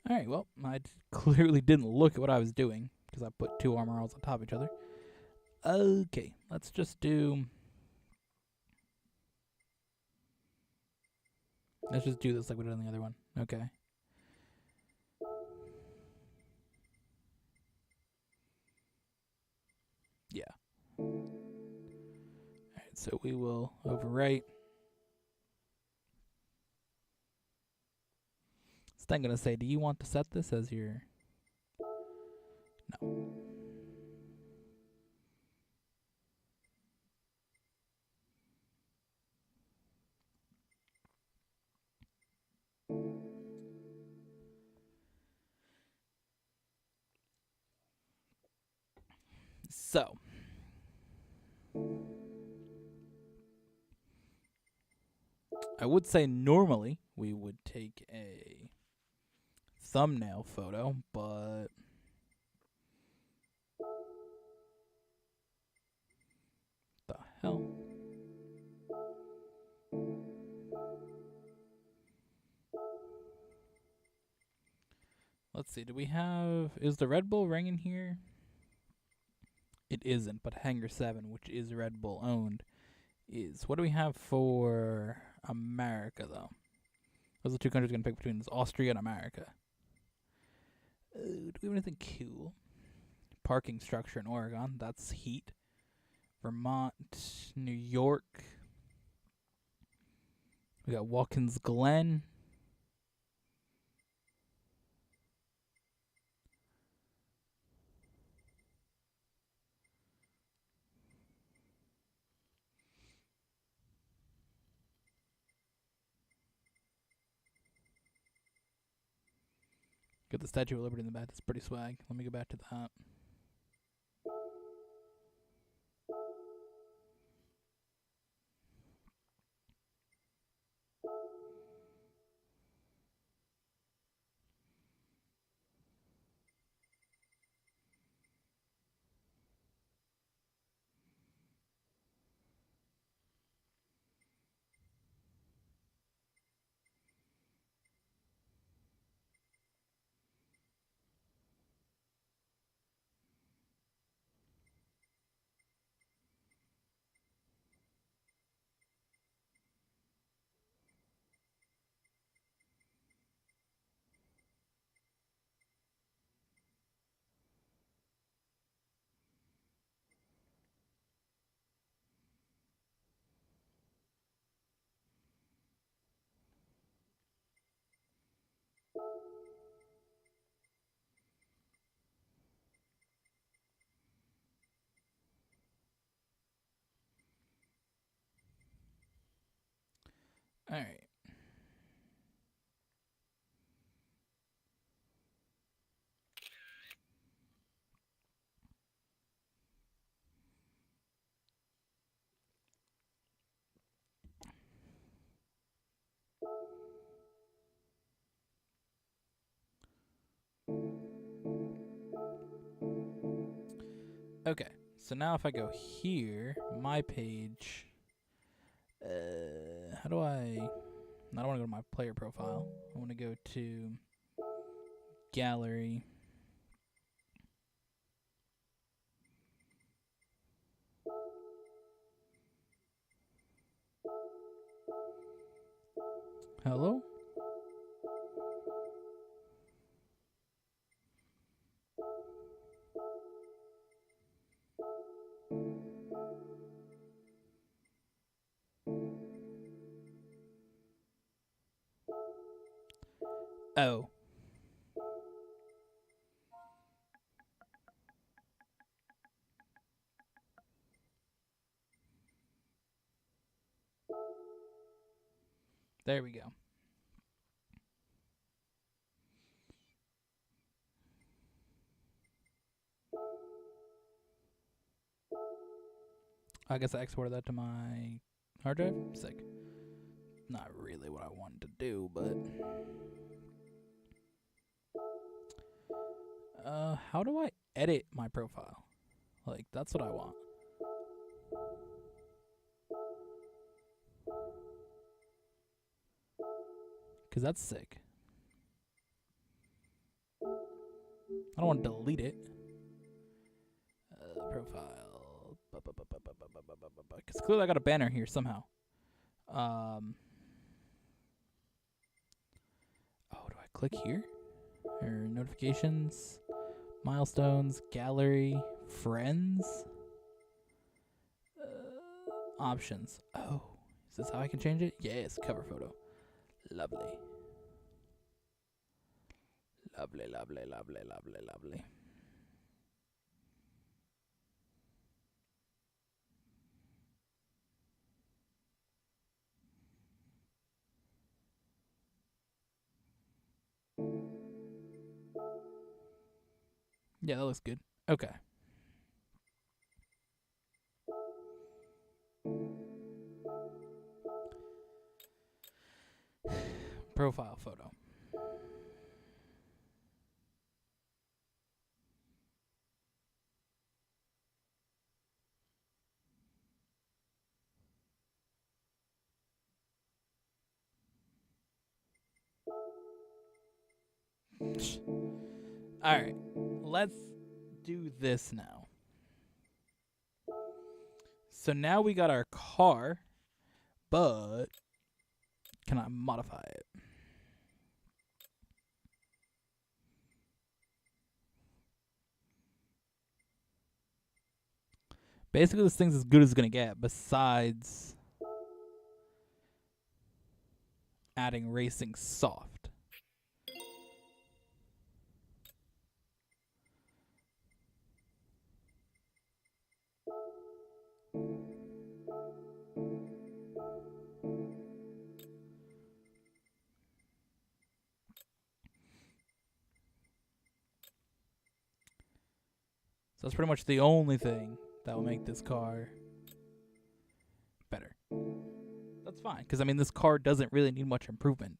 A: Alright, well, I clearly didn't look at what I was doing because I put two armor rolls on top of each other. Okay, let's just do... Let's just do this like we did on the other one. Okay. Yeah. Alright, so we will overwrite. So I'm going to say, do you want to set this as your... No. So... I would say normally we would take a thumbnail photo, but the hell? Let's see, do we have... Is the Red Bull ring in here? It isn't, but Hangar 7, which is Red Bull owned, is. What do we have for America, though? Those are the two countries we're going to pick between. Is Austria and America. Do we have anything cool? Parking structure in Oregon. That's heat. Vermont, New York. We got Watkins Glen. Got the Statue of Liberty in the back. That's pretty swag. Let me go back to that. All right. Okay, so now if I go here, my page, how do I don't want to go to my player profile. I want to go to gallery. Hello? Oh. There we go. I guess I exported that to my hard drive. Sick. Not really what I wanted to do, but how do I edit my profile? Like, that's what I want. Cause that's sick. I don't want to delete it. Profile. Because clearly I got a banner here somehow. Oh, do I click here? Or notifications, milestones, gallery, friends, options. Oh, is this how I can change it? Yes, cover photo. Lovely. Lovely, lovely, lovely, lovely, lovely. Yeah, that looks good. Okay. Profile photo. Alright, let's do this now. So now we got our car, but can I modify it? Basically, this thing's as good as it's gonna get, besides adding racing soft. So that's pretty much the only thing that will make this car better. That's fine, because I mean, this car doesn't really need much improvement.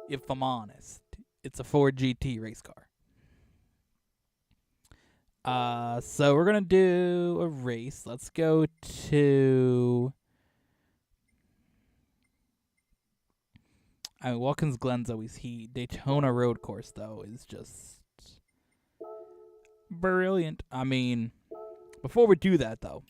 A: If I'm honest, it's a Ford GT race car. So we're gonna do a race. Let's go to. I mean, Watkins Glen's always heat. Daytona Road Course though is just brilliant. I mean, before we do that though,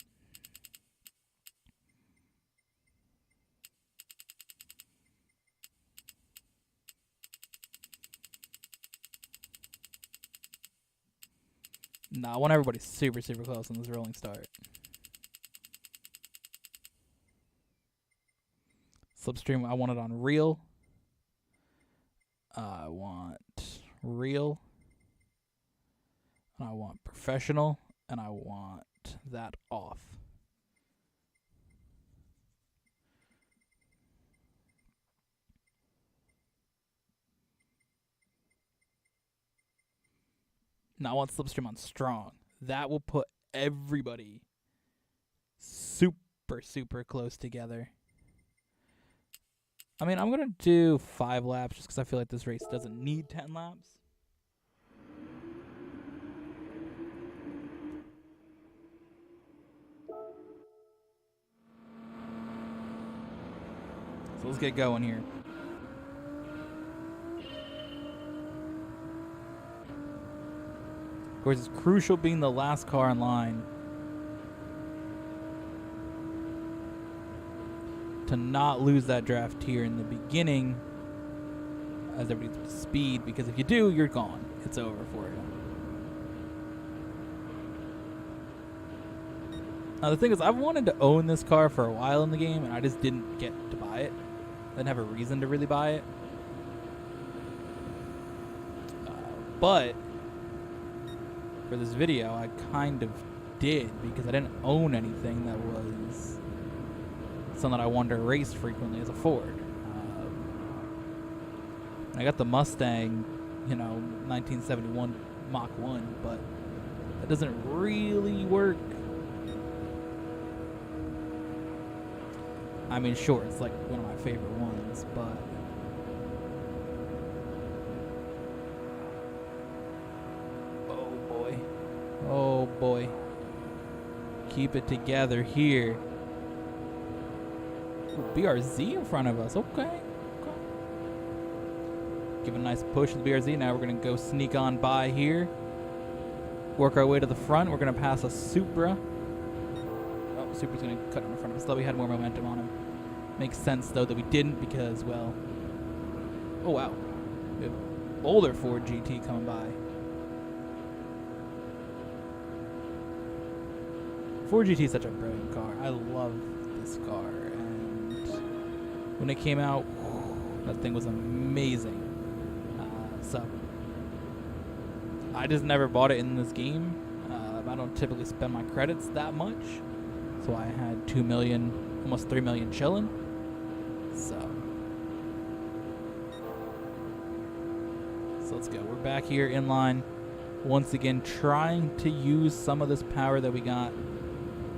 A: I want everybody super close on this rolling start. Slipstream, I want it on real. I want real. I want professional, and I want that off. Now I want slipstream on strong. That will put everybody super close together. I mean, I'm going to do 5 laps just because I feel like this race doesn't need 10 laps. So let's get going here. Of course, it's crucial being the last car in line to not lose that draft here in the beginning as everybody's speed, because if you do, you're gone. It's over for you. Now the thing is, I've wanted to own this car for a while in the game, and I just didn't get to buy it. I didn't have a reason to really buy it. But for this video, I kind of did, because I didn't own anything that was something that I wanted to race frequently as a Ford. I got the Mustang, 1971 Mach 1, but that doesn't really work. I mean, sure, it's like one of my favorite ones, but oh boy, keep it together here. Ooh, BRZ in front of us. Okay. Give a nice push to the BRZ. Now we're going to go sneak on by here. Work our way to the front. We're going to pass a Supra. Oh, Supra's going to cut in front of us. Thought we had more momentum on him. Makes sense, though, that we didn't because, well... Oh, wow. We have older Ford GT coming by. Ford GT is such a brilliant car. I love this car. And when it came out, that thing was amazing. So I just never bought it in this game. I don't typically spend my credits that much, so I had 2 million, almost 3 million chilling. So let's go. We're back here in line once again, trying to use some of this power that we got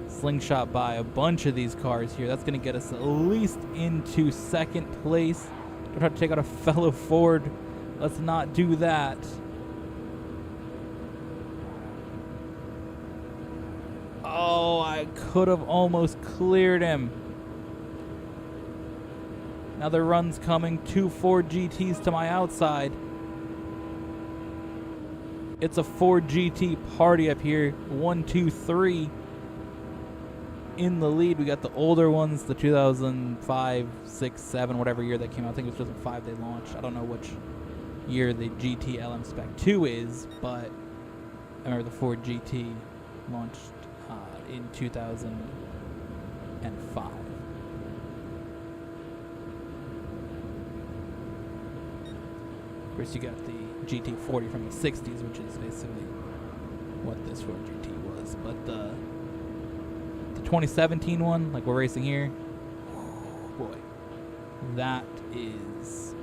A: slingshot by a bunch of these cars here. That's going to get us at least into second place. Don't have to take out a fellow Ford. Let's not do that. Oh, I could have almost cleared him. Now the run's coming. 2 Ford GTs to my outside. It's a Ford GT party up here. 1, 2, 3 in the lead. We got the older ones, the 2005, 6, 7, whatever year they came out. I think it was 2005 they launched. I don't know which year the GT LM Spec 2 is, but I remember the Ford GT launched in 2005. Of course, you got the GT40 from the 60s, which is basically what this Ford GT was. But the 2017 one, like we're racing here, boy, that is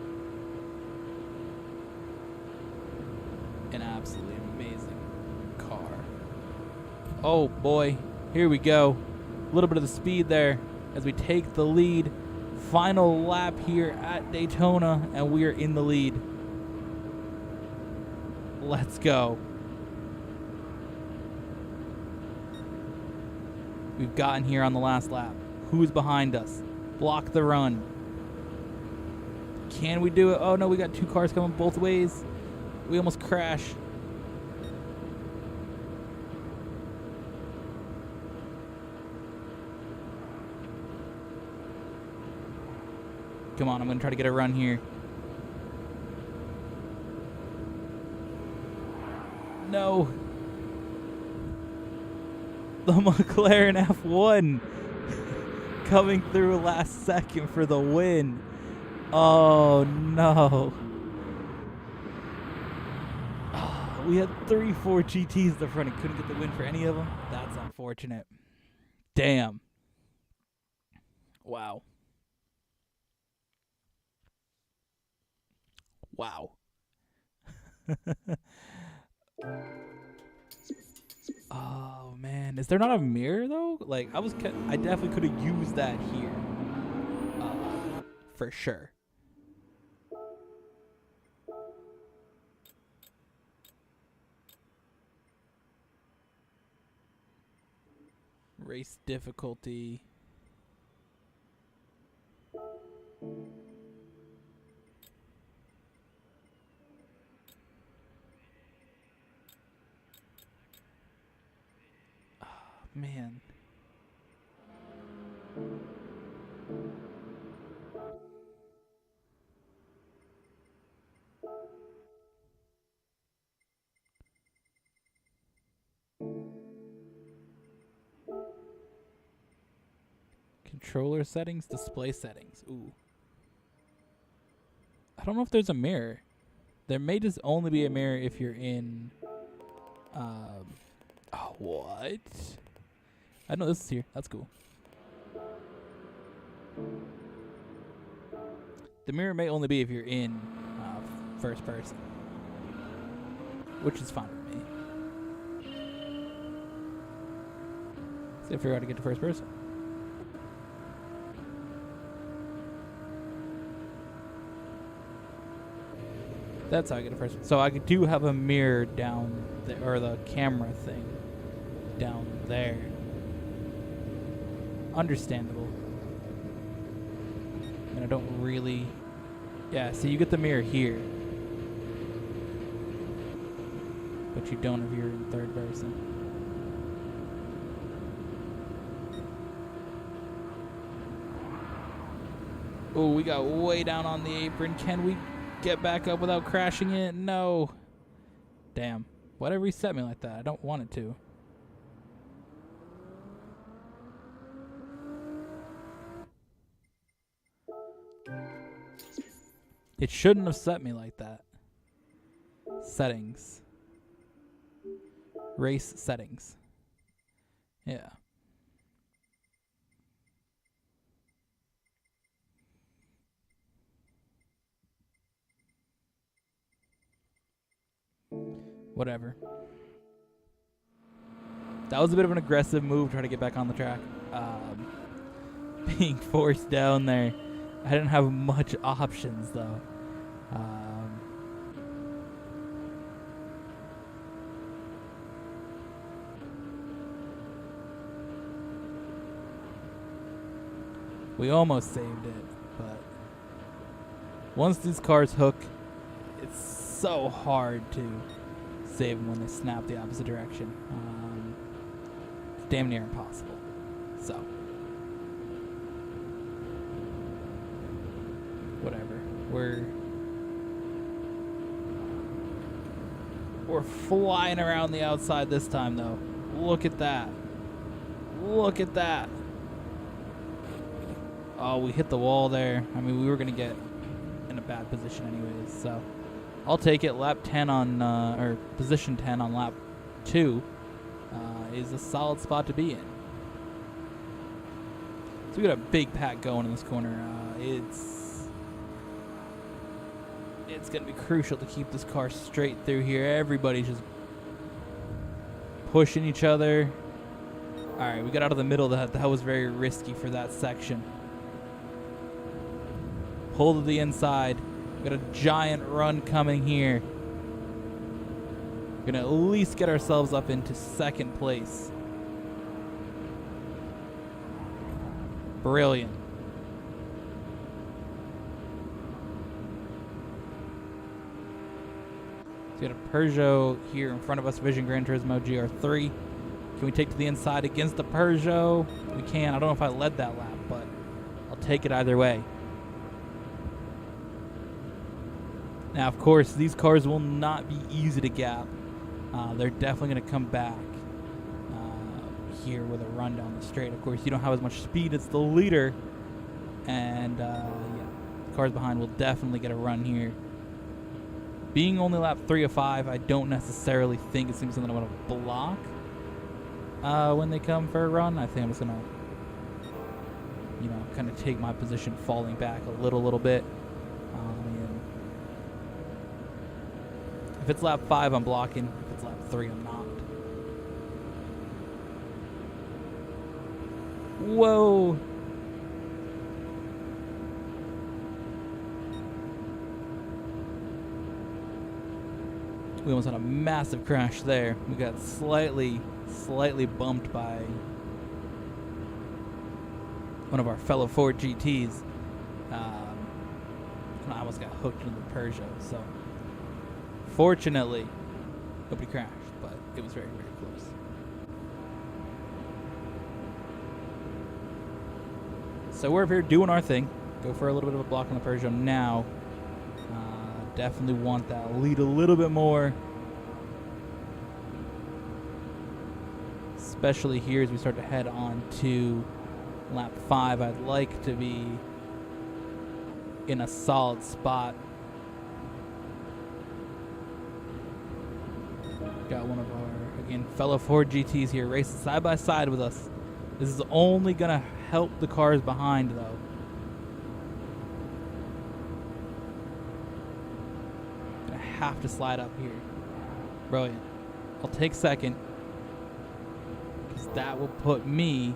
A: an absolutely amazing car. Oh boy, here we go. A little bit of the speed there as we take the lead. Final lap here at Daytona, and we are in the lead. Let's go. We've gotten here on the last lap. Who's behind us? Block the run. Can we do it? Oh no, we got two cars coming both ways. We almost crashed. Come on, I'm going to try to get a run here. No. The McLaren F1 coming through last second for the win. Oh, no. Oh, we had 3 Ford GTs at the front and couldn't get the win for any of them. That's unfortunate. Damn. Wow. Wow. Oh man, is there not a mirror though? Like I definitely could have used that here, for sure. Race difficulty. Man. Controller settings, display settings. Ooh. I don't know if there's a mirror. There may just only be a mirror if you're in oh, what? I know this is here. That's cool. The mirror may only be if you're in first person, which is fine with me. So figure out how to get to first person. That's how I get to first person. So I do have a mirror down there, or the camera thing down there. Understandable. And I don't really... Yeah, so you get the mirror here. But you don't if you're in third person. Oh, we got way down on the apron. Can we get back up without crashing it? No. Damn. Why'd it reset me like that? I don't want it to. It shouldn't have set me like that. Settings. Race settings. Yeah. Whatever. That was a bit of an aggressive move, trying to get back on the track. Being forced down there. I didn't have much options, though. We almost saved it, but once these cars hook, it's so hard to save them when they snap the opposite direction. It's damn near impossible. So, whatever. We're flying around the outside this time, though. Look at that. Look at that. Oh, we hit the wall there. I mean, we were going to get in a bad position anyways, so I'll take it. Lap 10 on, or position 10 on lap 2 is a solid spot to be in. So we got a big pack going in this corner. It's going to be crucial to keep this car straight through here. Everybody's just pushing each other. All right, we got out of the middle. That was very risky for that section. Pull to the inside. We got a giant run coming here. We're going to at least get ourselves up into second place. Brilliant. So we got a Peugeot here in front of us, Vision Gran Turismo GR3. Can we take to the inside against the Peugeot? We can. I don't know if I led that lap, but I'll take it either way. Now, of course, these cars will not be easy to gap. They're definitely going to come back here with a run down the straight. Of course, you don't have as much speed as the leader. And, yeah, the cars behind will definitely get a run here. Being only lap 3 of 5, I don't necessarily think it's going to be something I'm going to block when they come for a run. I think I'm just going to, you know, kind of take my position falling back a little bit. If it's lap 5, I'm blocking. If it's lap 3, I'm not. Whoa. We almost had a massive crash there. We got slightly bumped by one of our fellow Ford GTs. And I almost got hooked into the Peugeot, so... Fortunately, nobody crashed, but it was very, very close. So we're up here doing our thing. Go for a little bit of a block on the Peugeot now. Definitely want that lead a little bit more. Especially here as we start to head on to lap 5. I'd like to be in a solid spot. Got one of our, again, fellow Ford GTs here racing side by side with us. This is only going to help the cars behind, though. Gonna have to slide up here. Brilliant. I'll take second, because that will put me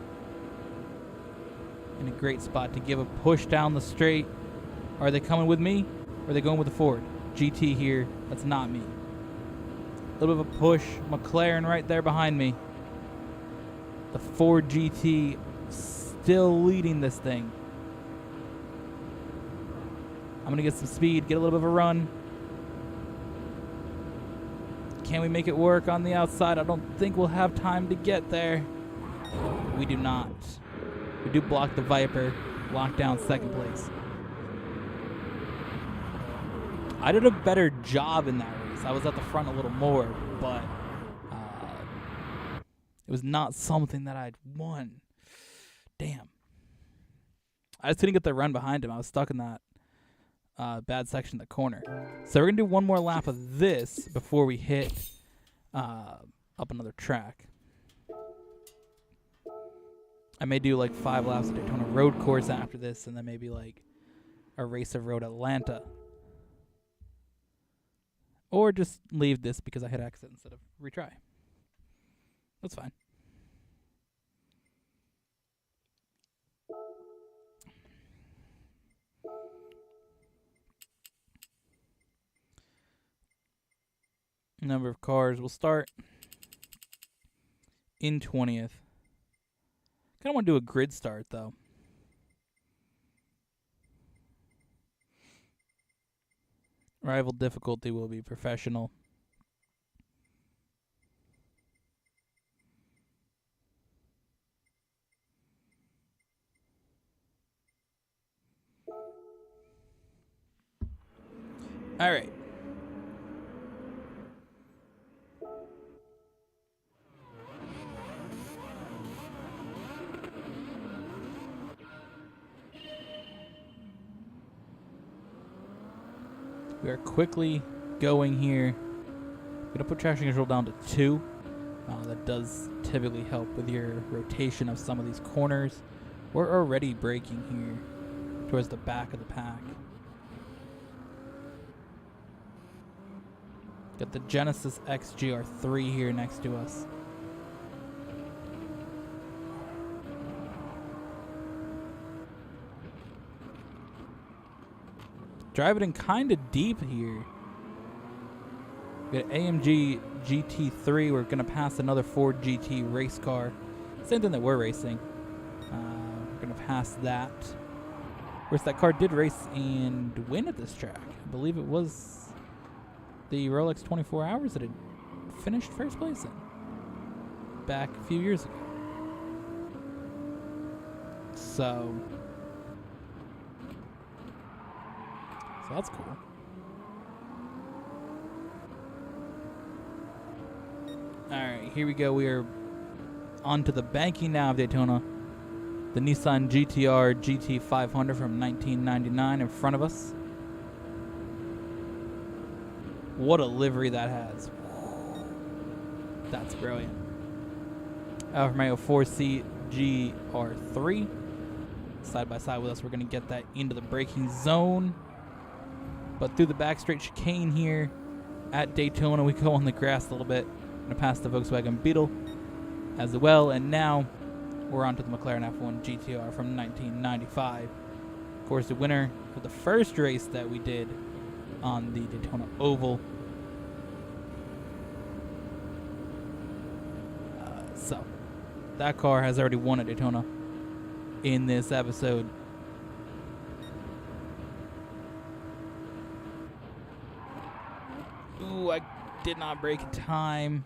A: in a great spot to give a push down the straight. Are they coming with me, or are they going with the Ford GT here? That's not me. A little bit of a push. McLaren right there behind me. The Ford GT still leading this thing. I'm going to get some speed, get a little bit of a run. Can we make it work on the outside? I don't think we'll have time to get there. We do not. We do block the Viper. Lock down second place. I did a better job in that race. I was at the front a little more, but it was not something that I'd won. Damn. I just couldn't get the run behind him. I was stuck in that bad section of the corner. So we're going to do one more lap of this before we hit up another track. I may do like 5 laps of Daytona Road Course after this, and then maybe like a race of Road Atlanta. Or just leave this because I hit exit instead of retry. That's fine. Number of cars will start in 20th. Kind of want to do a grid start, though. Rival difficulty will be professional. All right. We are quickly going here. I'm going to put traction control down to 2. That does typically help with your rotation of some of these corners. We're already braking here towards the back of the pack. Got the Genesis XGR3 here next to us. Driving in kind of deep here. We got AMG GT3. We're going to pass another Ford GT race car. Same thing that we're racing. We're going to pass that. Of course, that car did race and win at this track. I believe it was the Rolex 24 Hours that it finished first place in back a few years ago. So that's cool. Alright, here we go. We are onto the banking now of Daytona. The Nissan GTR GT500 from 1999 in front of us. What a livery that has. That's brilliant. Alfa Romeo 4C GR3. Side by side with us, we're going to get that into the braking zone. But through the back straight chicane here at Daytona, we go on the grass a little bit. Going to pass the Volkswagen Beetle as well. And now we're on to the McLaren F1 GTR from 1995. Of course, the winner of the first race that we did on the Daytona Oval. So, that car has already won at Daytona in this episode. Ooh, I did not brake in time.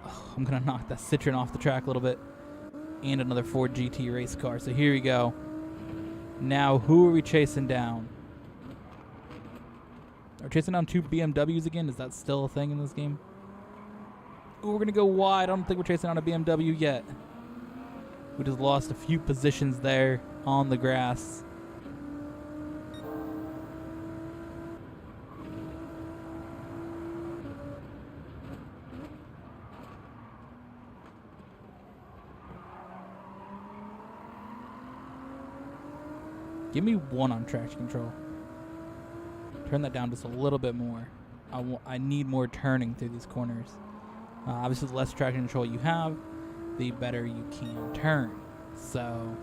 A: Oh, I'm going to knock that Citroen off the track a little bit. And another Ford GT race car. So here we go. Now, who are we chasing down? Are we chasing down 2 BMWs again? Is that still a thing in this game? Ooh, we're going to go wide. I don't think we're chasing down a BMW yet. We just lost a few positions there on the grass. Give me 1 on traction control. Turn that down just a little bit more. I need more turning through these corners. Obviously, the less traction control you have, the better you can turn. So,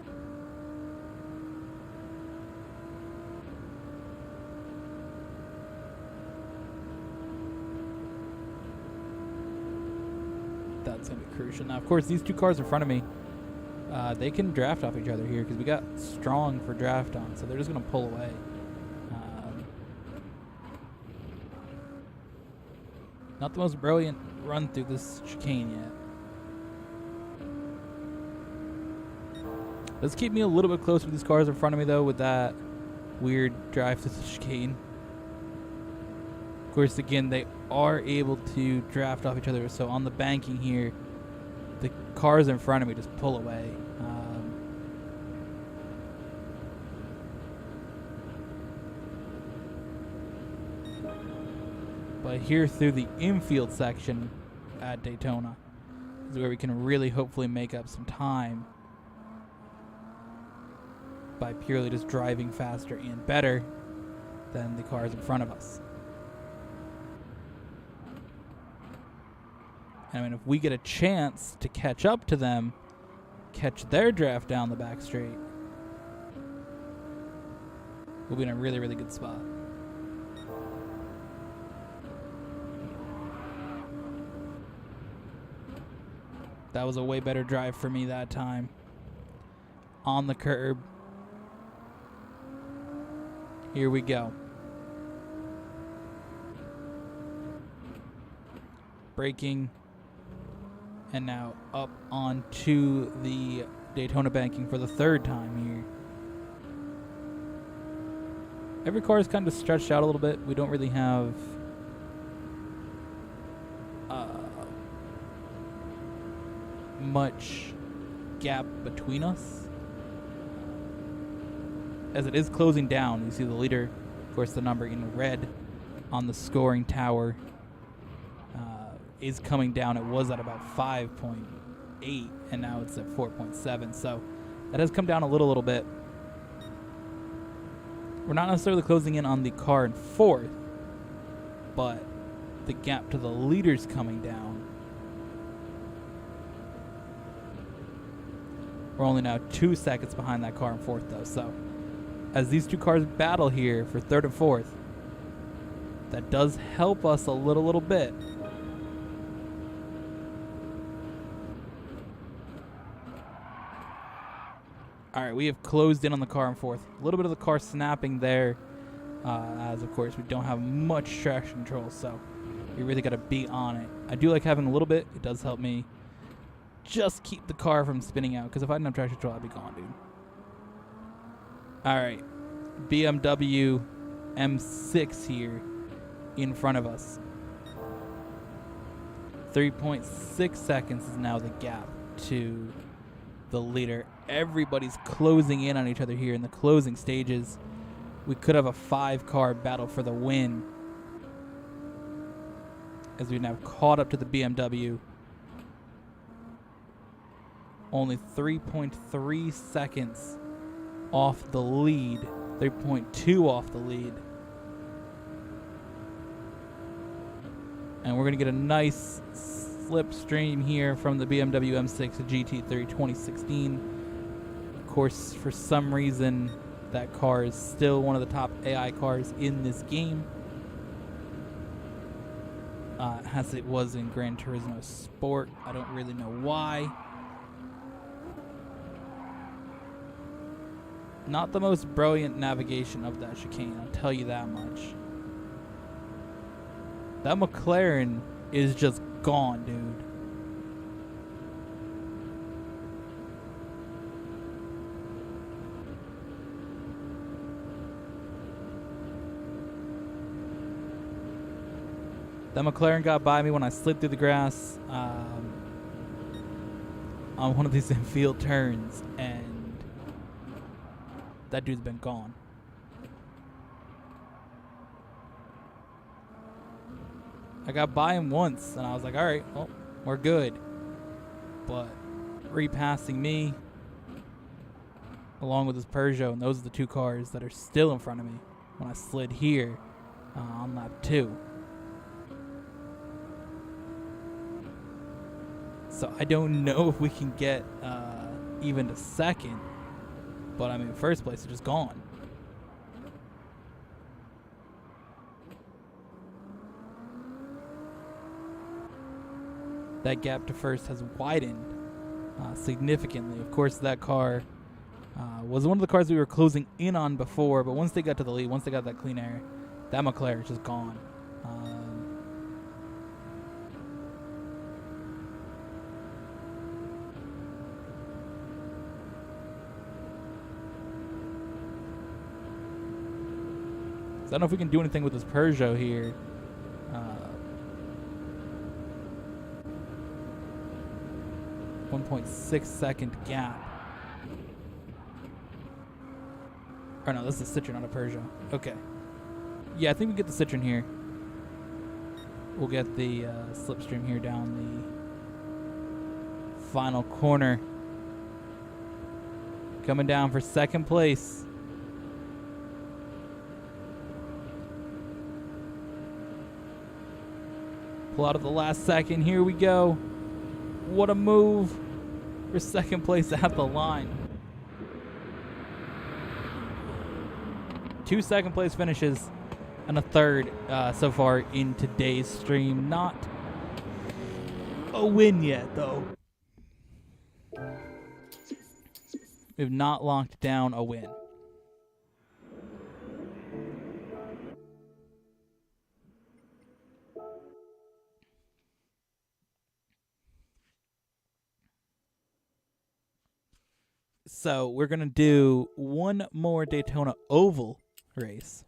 A: that's going to be crucial. Now, of course, these 2 cars in front of me, they can draft off each other here because we got strong for draft on, so they're just going to pull away. Not the most brilliant run through this chicane yet. Let's keep me a little bit closer to these cars in front of me, though, with that weird drive through the chicane. Of course, again, they are able to draft off each other, so on the banking here, the cars in front of me just pull away. But here through the infield section at Daytona is where we can really hopefully make up some time by purely just driving faster and better than the cars in front of us. And I mean, if we get a chance to catch up to them, catch their draft down the back straight, we'll be in a really, really good spot. That was a way better drive for me that time. On the curb. Here we go. Braking. And now up onto the Daytona banking for the 3rd time here. Every car is kind of stretched out a little bit. We don't really have much gap between us. As it is closing down, you see the leader, of course, the number in red on the scoring tower is coming down. It was at about 5.8, and now it's at 4.7. So that has come down a little bit. We're not necessarily closing in on the car in fourth, but the gap to the leader's coming down. We're only now 2 seconds behind that car in fourth, though. So as these two cars battle here for third and fourth, that does help us a little bit. All right, we have closed in on the car in fourth. A little bit of the car snapping there, as of course we don't have much traction control, so you really got to be on it. I do like having a little bit. It does help me just keep the car from spinning out, because if I didn't have traction control, I'd be gone, dude. All right, BMW M6 here in front of us. 3.6 seconds is now the gap to the leader. Everybody's closing in on each other here in the closing stages. We could have a 5-car battle for the win, as we now caught up to the BMW. Only 3.3 seconds off the lead. 3.2 off the lead. And we're going to get a nice slipstream here from the BMW M6 GT3 2016. Of course, for some reason, that car is still one of the top AI cars in this game, as it was in Gran Turismo Sport. I don't really know why. Not the most brilliant navigation of that chicane, I'll tell you that much. That McLaren is just gone, dude. That McLaren got by me when I slid through the grass on one of these infield turns, and that dude's been gone. I got by him once, and I was like, all right, well, we're good. But repassing me, along with his Peugeot, and those are the two cars that are still in front of me when I slid here on lap 2. So I don't know if we can get even to second, but I mean, first place is just gone. That gap to first has widened significantly. Of course, that car was one of the cars we were closing in on before, but once they got to the lead, once they got that clean air, that McLaren is just gone. So I don't know if we can do anything with this Peugeot here. 1.6 second gap. Or no, this is a Citroen, not a Peugeot. Okay. Yeah, I think we get the Citroen here. We'll get the slipstream here down the final corner. Coming down for second place. Pull out at the last second. Here we go. What a move for second place at the line. 2 second place finishes and a third so far in today's stream. Not a win yet, though. We've not locked down a win. So we're going to do one more Daytona Oval race.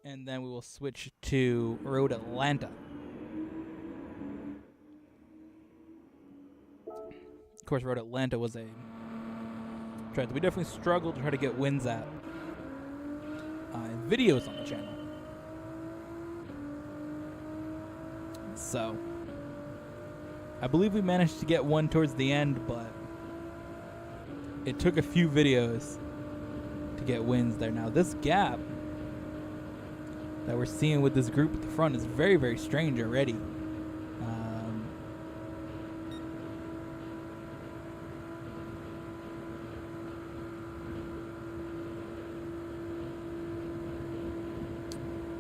A: and then we will switch to Road Atlanta. Of course, Road Atlanta was a track that we definitely struggled to try to get wins at. Videos on the channel. So, I believe we managed to get one towards the end, but it took a few videos to get wins there. Now, this gap that we're seeing with this group at the front is very, very strange already.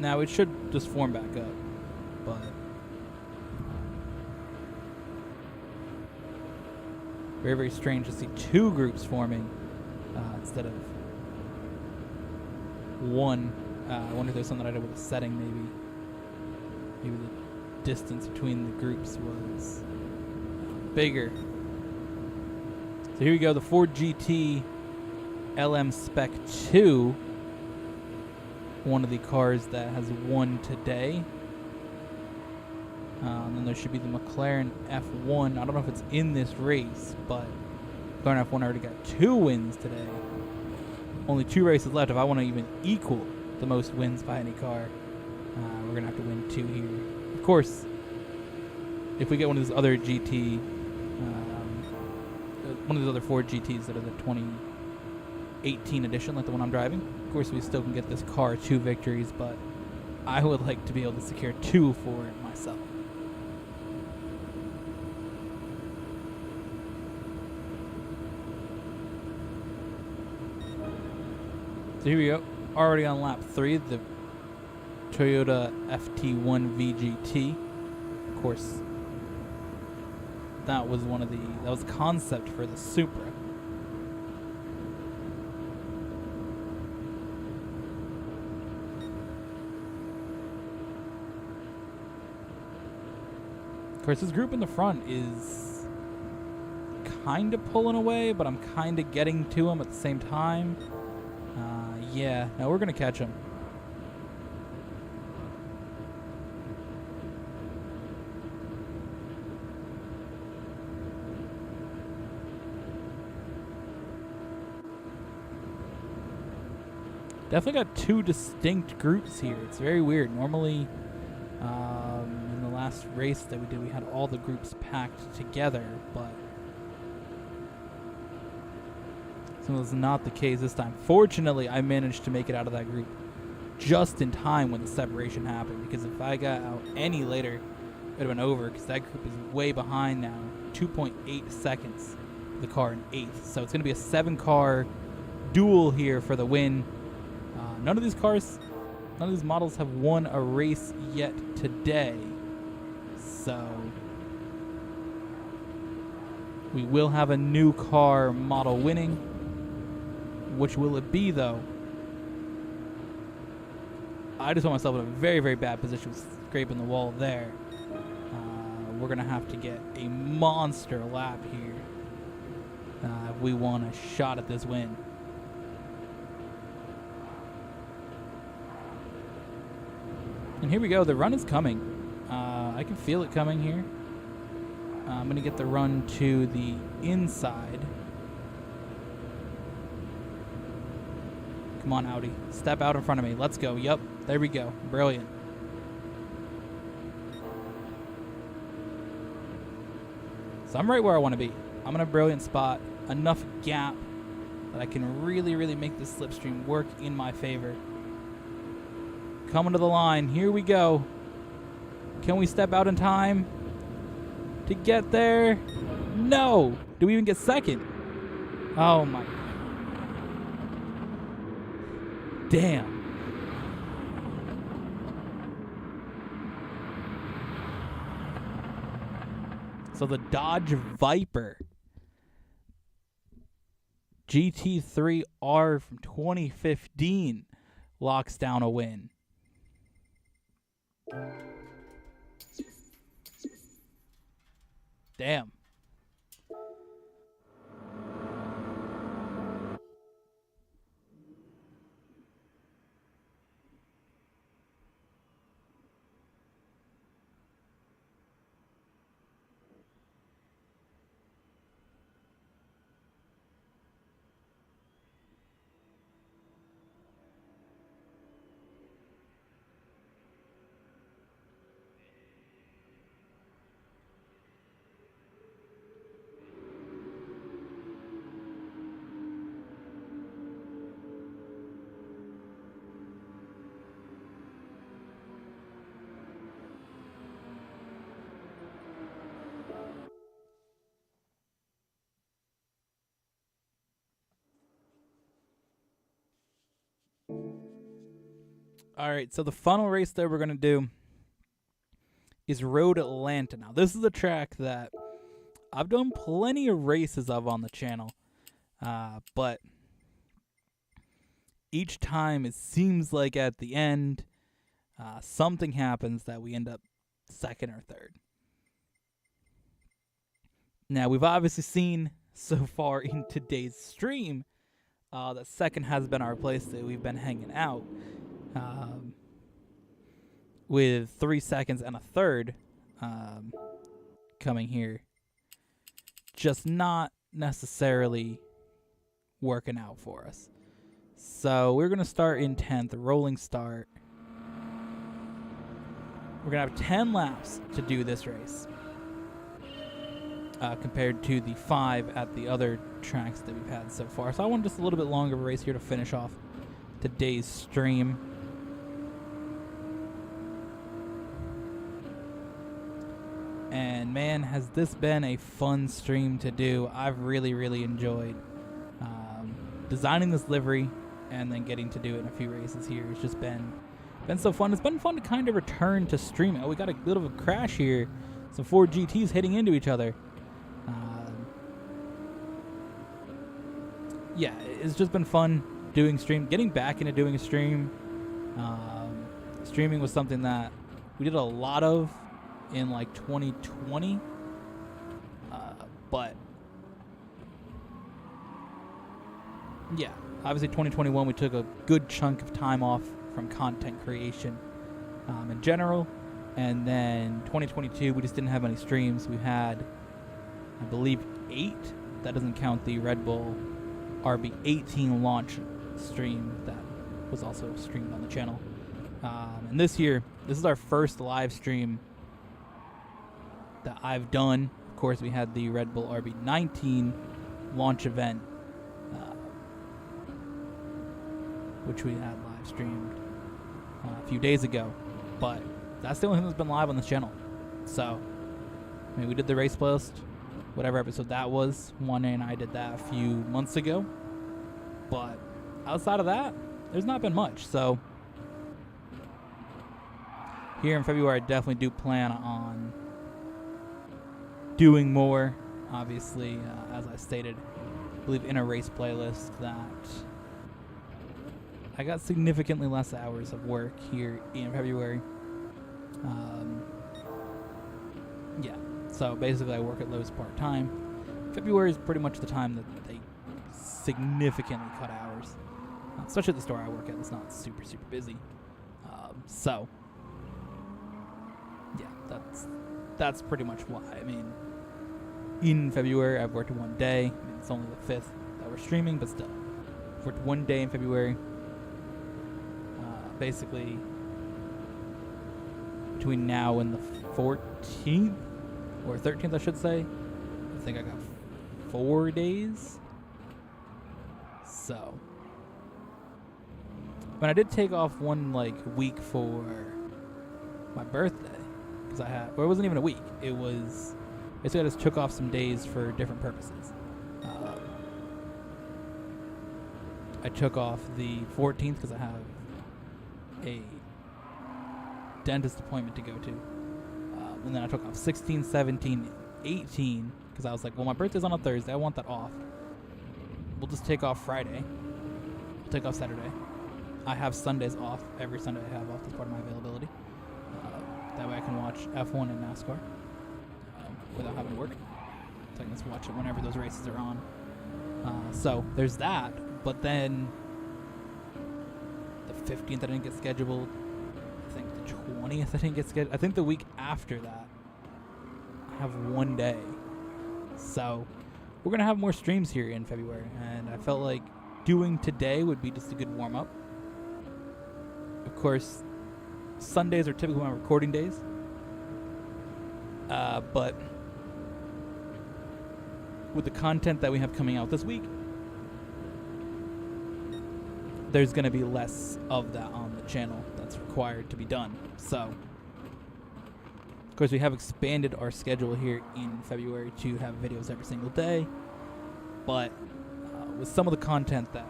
A: Now, it should just form back up, but very, very strange to see two groups forming instead of one. I wonder if there's something I did with the setting, maybe. Maybe the distance between the groups was bigger. So here we go, the Ford GT LM Spec 2. One of the cars that has won today. And then there should be the McLaren F1. I don't know if it's in this race, but McLaren F1 already got 2 wins today. Only 2 races left. If I want to even equal the most wins by any car, we're going to have to win 2 here. Of course, if we get one of these other GT, one of these other Ford GTs that are the 2018 edition, like the one I'm driving, of course we still can get this car 2 victories, but I would like to be able to secure 2 for it myself. So here we go, already on lap 3, the Toyota FT1 VGT. Of course, that was that was concept for the Supra. Of course, this group in the front is kind of pulling away, but I'm kind of getting to them at the same time. Yeah, no, we're going to catch them. Definitely got 2 distinct groups here. It's very weird. Normally, in the last race that we did, we had all the groups packed together, but so that's not the case this time. Fortunately, I managed to make it out of that group just in time when the separation happened, because if I got out any later, it would have been over, because that group is way behind now. 2.8 seconds for the car in 8th. So it's going to be a 7-car duel here for the win. None of these models have won a race yet today. So we will have a new car model winning. Which will it be, though? I just put myself in a very, very bad position with scraping the wall there. We're going to have to get a monster lap here if we want a shot at this win. And here we go. The run is coming. I can feel it coming here. I'm going to get the run to the inside. Come on, Audi. Step out in front of me. Let's go. Yep. There we go. Brilliant. So I'm right where I want to be. I'm in a brilliant spot. Enough gap that I can really, really make this slipstream work in my favor. Coming to the line. Here we go. Can we step out in time to get there? No. Do we even get second? Oh, my. Damn. So the Dodge Viper GT3R from 2015 locks down a win. Damn. All right, so the final race that we're going to do is Road Atlanta. Now, this is a track that I've done plenty of races of on the channel, but each time it seems like at the end, something happens that we end up second or third. Now, we've obviously seen so far in today's stream that second has been our place that we've been hanging out. With 3 seconds and a third coming here. Just not necessarily working out for us. So we're going to start in 10th, rolling start. We're going to have 10 laps to do this race. Compared to the 5 at the other tracks that we've had so far. So I want just a little bit longer of a race here to finish off today's stream. And man, has this been a fun stream to do. I've really, really enjoyed designing this livery and then getting to do it in a few races here. It's just been so fun. It's been fun to kind of return to streaming. Oh, we got a little of a crash here. Some Ford GTs hitting into each other. Yeah, it's just been fun doing stream, getting back into doing a stream. Streaming was something that we did a lot of in like 2020, but yeah, obviously 2021 we took a good chunk of time off from content creation in general, and then 2022 we just didn't have any streams. We had, I believe, 8. That doesn't count the Red Bull RB18 launch stream that was also streamed on the channel. And this year, this is our first live stream that I've done. Of course, we had the Red Bull RB19 launch event, which we had live streamed a few days ago. But that's the only thing that's been live on this channel. So, I mean, we did the race playlist, whatever episode that was. Wanyá and I did that a few months ago. But outside of that, there's not been much. So here in February, I definitely do plan on doing more. Obviously, as I stated, I believe in a race playlist, that I got significantly less hours of work here in February. Yeah. So basically I work at Lowe's part-time. February is pretty much the time that they significantly cut hours. Especially at the store I work at, it's not super, super busy. So, yeah, that's pretty much why. I mean, in February I've worked 1 day. I mean, it's only the 5th that we're streaming, but still. I've worked 1 day in February. Basically, between now and the 14th, or 13th, I should say. I think I got 4 days. So, but I did take off one week for my birthday, because well, it wasn't even a week. It was basically I just took off some days for different purposes. I took off the 14th because I have a dentist appointment to go to. And then I took off 16, 17, 18, because I was like, well, my birthday's on a Thursday. I want that off. We'll just take off Friday. We'll take off Saturday. I have Sundays off. Every Sunday I have off as part of my availability. That way I can watch F1 and NASCAR without having to work. So I can just watch it whenever those races are on. So there's that. But then the 15th I didn't get scheduled. I think the 20th I didn't get scheduled. I think the week after that I have 1 day. So we're going to have more streams here in February. And I felt like doing today would be just a good warm-up. Of course, Sundays are typically my recording days. But with the content that we have coming out this week, there's going to be less of that on the channel that's required to be done. So, of course, we have expanded our schedule here in February to have videos every single day. But with some of the content that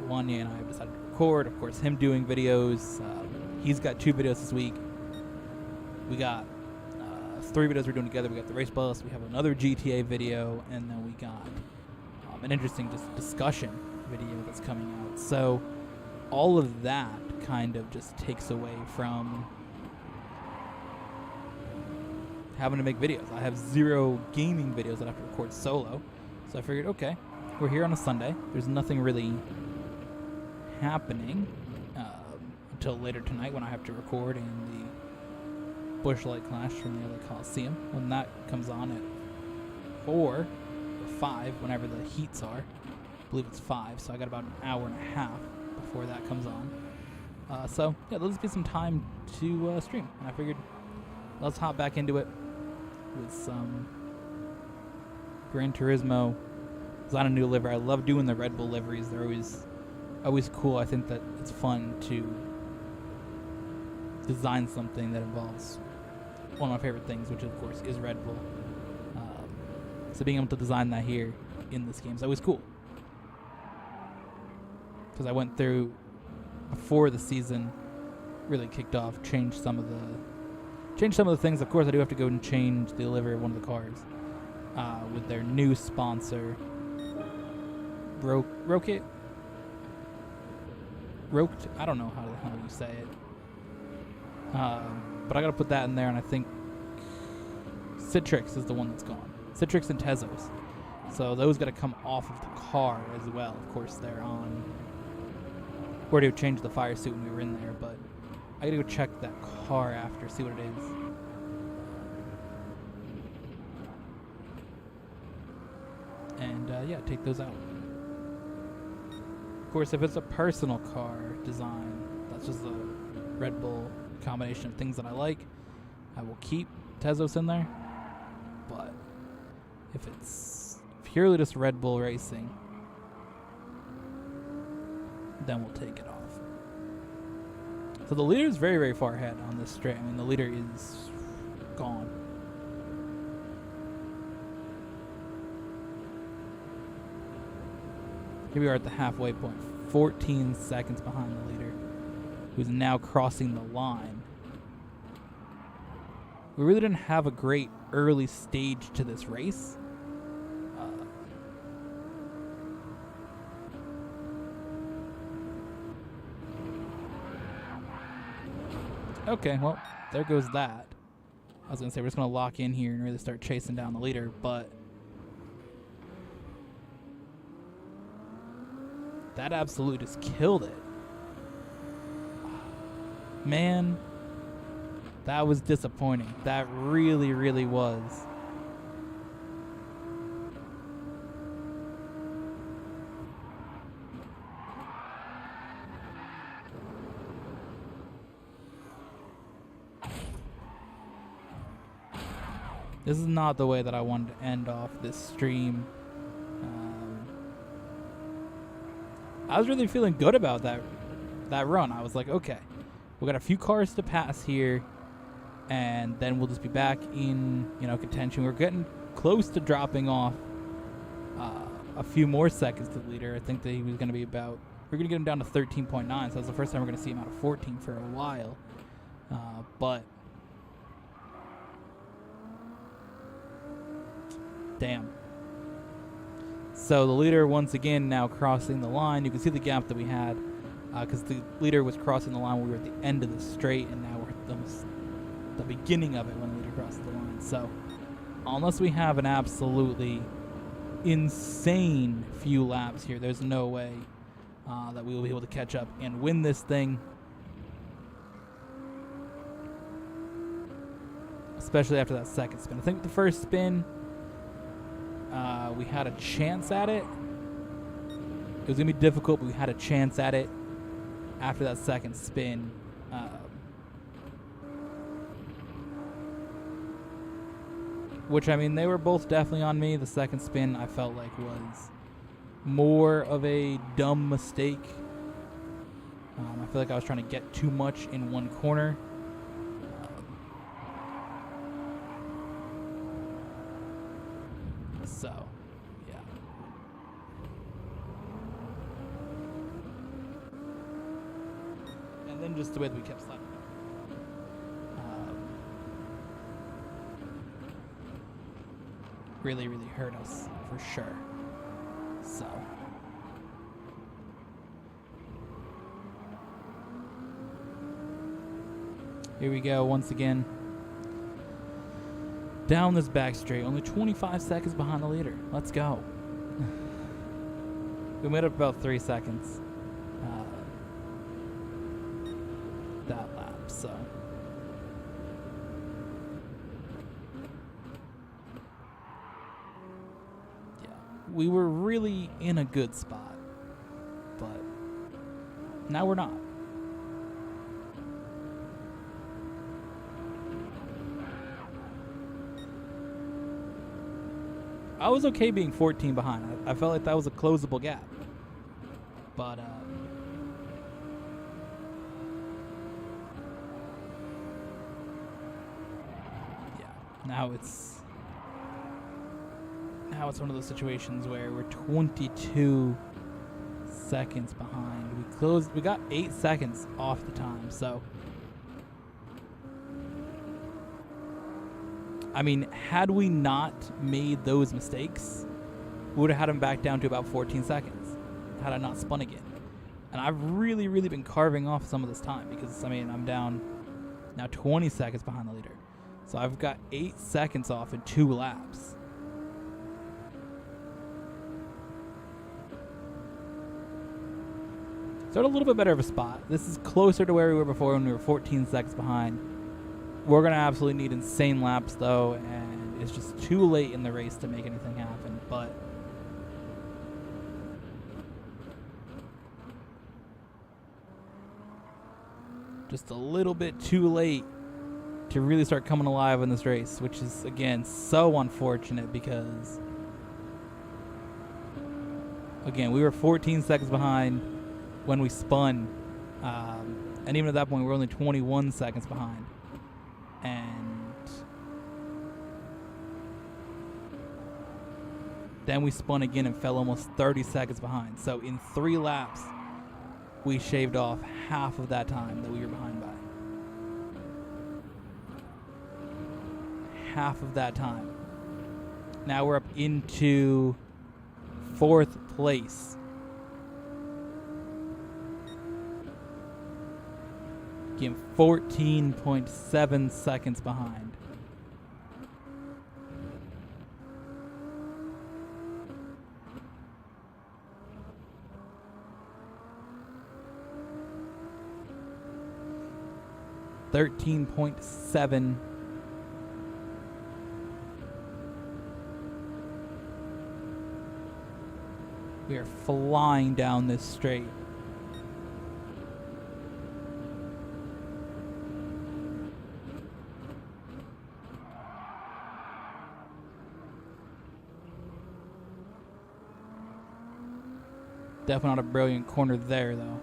A: Wanyá and I have decided to record. Of course, him doing videos. He's got 2 videos this week. We got 3 videos we're doing together. We got the race bus. We have another GTA video, and then we got an interesting discussion video that's coming out. So all of that kind of just takes away from having to make videos. I have 0 gaming videos that I have to record solo. So I figured, okay, we're here on a Sunday. There's nothing really happening until later tonight when I have to record in the Bushlight Clash from the LA Coliseum. When that comes on at 4 or 5, whenever the heats are. I believe it's 5, so I got about an hour and a half before that comes on. So yeah, there'll just be some time to stream. And I figured let's hop back into it with some Gran Turismo. Design a new livery. I love doing the Red Bull liveries. They're always cool. I think that it's fun to design something that involves one of my favorite things, which of course is Red Bull. So being able to design that here in this game is always cool. Because I went through, before the season really kicked off, changed some of the things. Of course, I do have to go and change the livery of one of the cars with their new sponsor, Rokit. Roked. I don't know how you say it. But I gotta put that in there, and I think Citrix is the one that's gone. Citrix and Tezos. So those gotta come off of the car as well. Of course, they're on. We already changed the fire suit when we were in there, but I gotta go check that car after, see what it is. And yeah, take those out. Of course, if it's a personal car design, that's just a Red Bull combination of things that I like, I will keep Tezos in there. But if it's purely just Red Bull racing, then we'll take it off. So the leader is very, very far ahead on this straight. I mean, the leader is gone. Here we are at the halfway point, 14 seconds behind the leader, who's now crossing the line. We really didn't have a great early stage to this race. Okay, well, there goes that. I was going to say we're just going to lock in here and really start chasing down the leader, but that absolutely just killed it. Man, that was disappointing. That really, really was. This is not the way that I wanted to end off this stream. I was really feeling good about that run. I was like, okay, we got a few cars to pass here, and then we'll just be back in, contention. We're getting close to dropping off a few more seconds to the leader. I think that he was going to be about, we're going to get him down to 13.9, so that's the first time we're going to see him out of 14 for a while. But damn. So the leader once again now crossing the line. You can see the gap that we had because the leader was crossing the line when we were at the end of the straight, and now we're at the beginning of it when the leader crossed the line. So unless we have an absolutely insane few laps here, there's no way that we will be able to catch up and win this thing. Especially after that second spin. I think the first spin, we had a chance at it. It was going to be difficult, but we had a chance at it after that second spin. Which, I mean, they were both definitely on me. The second spin, I felt like, was more of a dumb mistake. I feel like I was trying to get too much in one corner. So, yeah. And then just the way that we kept sliding. Really, really hurt us for sure. So. Here we go once again. Down this back straight, only 25 seconds behind the leader. Let's go. We made up about 3 seconds that lap, so. Yeah, we were really in a good spot, but now we're not. I was okay being 14 behind. I felt like that was a closable gap. But, yeah, now it's one of those situations where we're 22 seconds behind. We got 8 seconds off the time, so. I mean, had we not made those mistakes, we would have had him back down to about 14 seconds had I not spun again. And I've really, really been carving off some of this time because, I mean, I'm down now 20 seconds behind the leader. So I've got 8 seconds off in 2 laps. So at a little bit better of a spot. This is closer to where we were before when we were 14 seconds behind. We're going to absolutely need insane laps, though, and it's just too late in the race to make anything happen. But just a little bit too late to really start coming alive in this race, which is, again, so unfortunate because, again, we were 14 seconds behind when we spun, and even at that point, we were only 21 seconds behind. And then we spun again and fell almost 30 seconds behind. So in 3 laps, we shaved off half of that time that we were behind by. Half of that time. Now we're up into 4th place. Again, 14.7 seconds behind. $13.7. We are flying down this straight. Definitely not a brilliant corner there, though.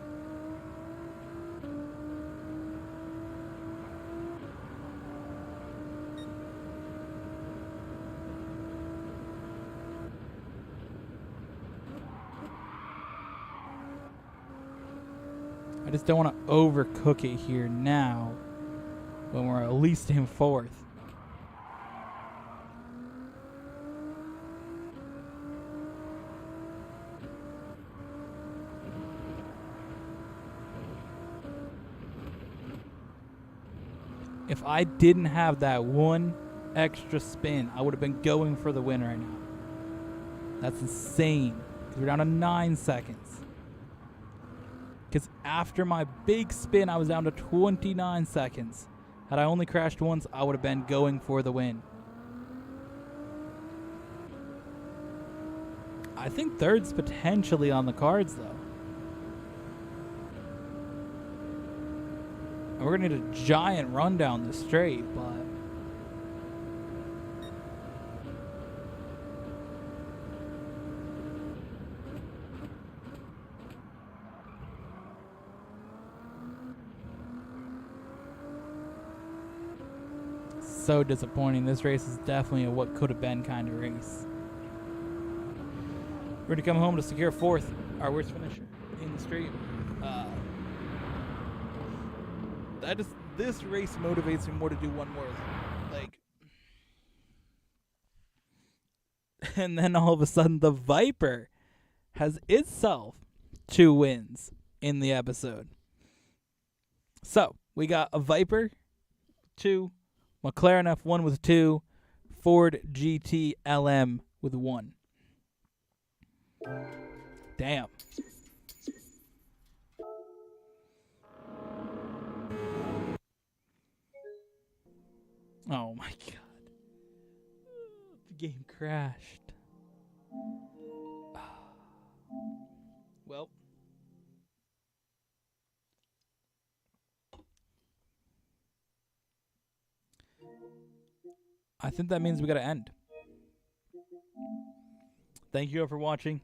A: I just don't want to overcook it here now when we're at least in 4th. If I didn't have that one extra spin, I would have been going for the win right now. That's insane. Because we're down to 9 seconds. Because after my big spin, I was down to 29 seconds. Had I only crashed once, I would have been going for the win. I think 3rd's potentially on the cards, though. We're going to need a giant run down the straight, but so disappointing. This race is definitely a what could have been kind of race. We're going to come home to secure 4th, our worst finisher in the straight. This race motivates me more to do one more. Like, and then all of a sudden the Viper has itself 2 wins in the episode. So we got a Viper 2, McLaren F1 with 2, Ford GT LM with 1. Damn. Oh my god. The game crashed. Well. I think that means we gotta end. Thank you all for watching.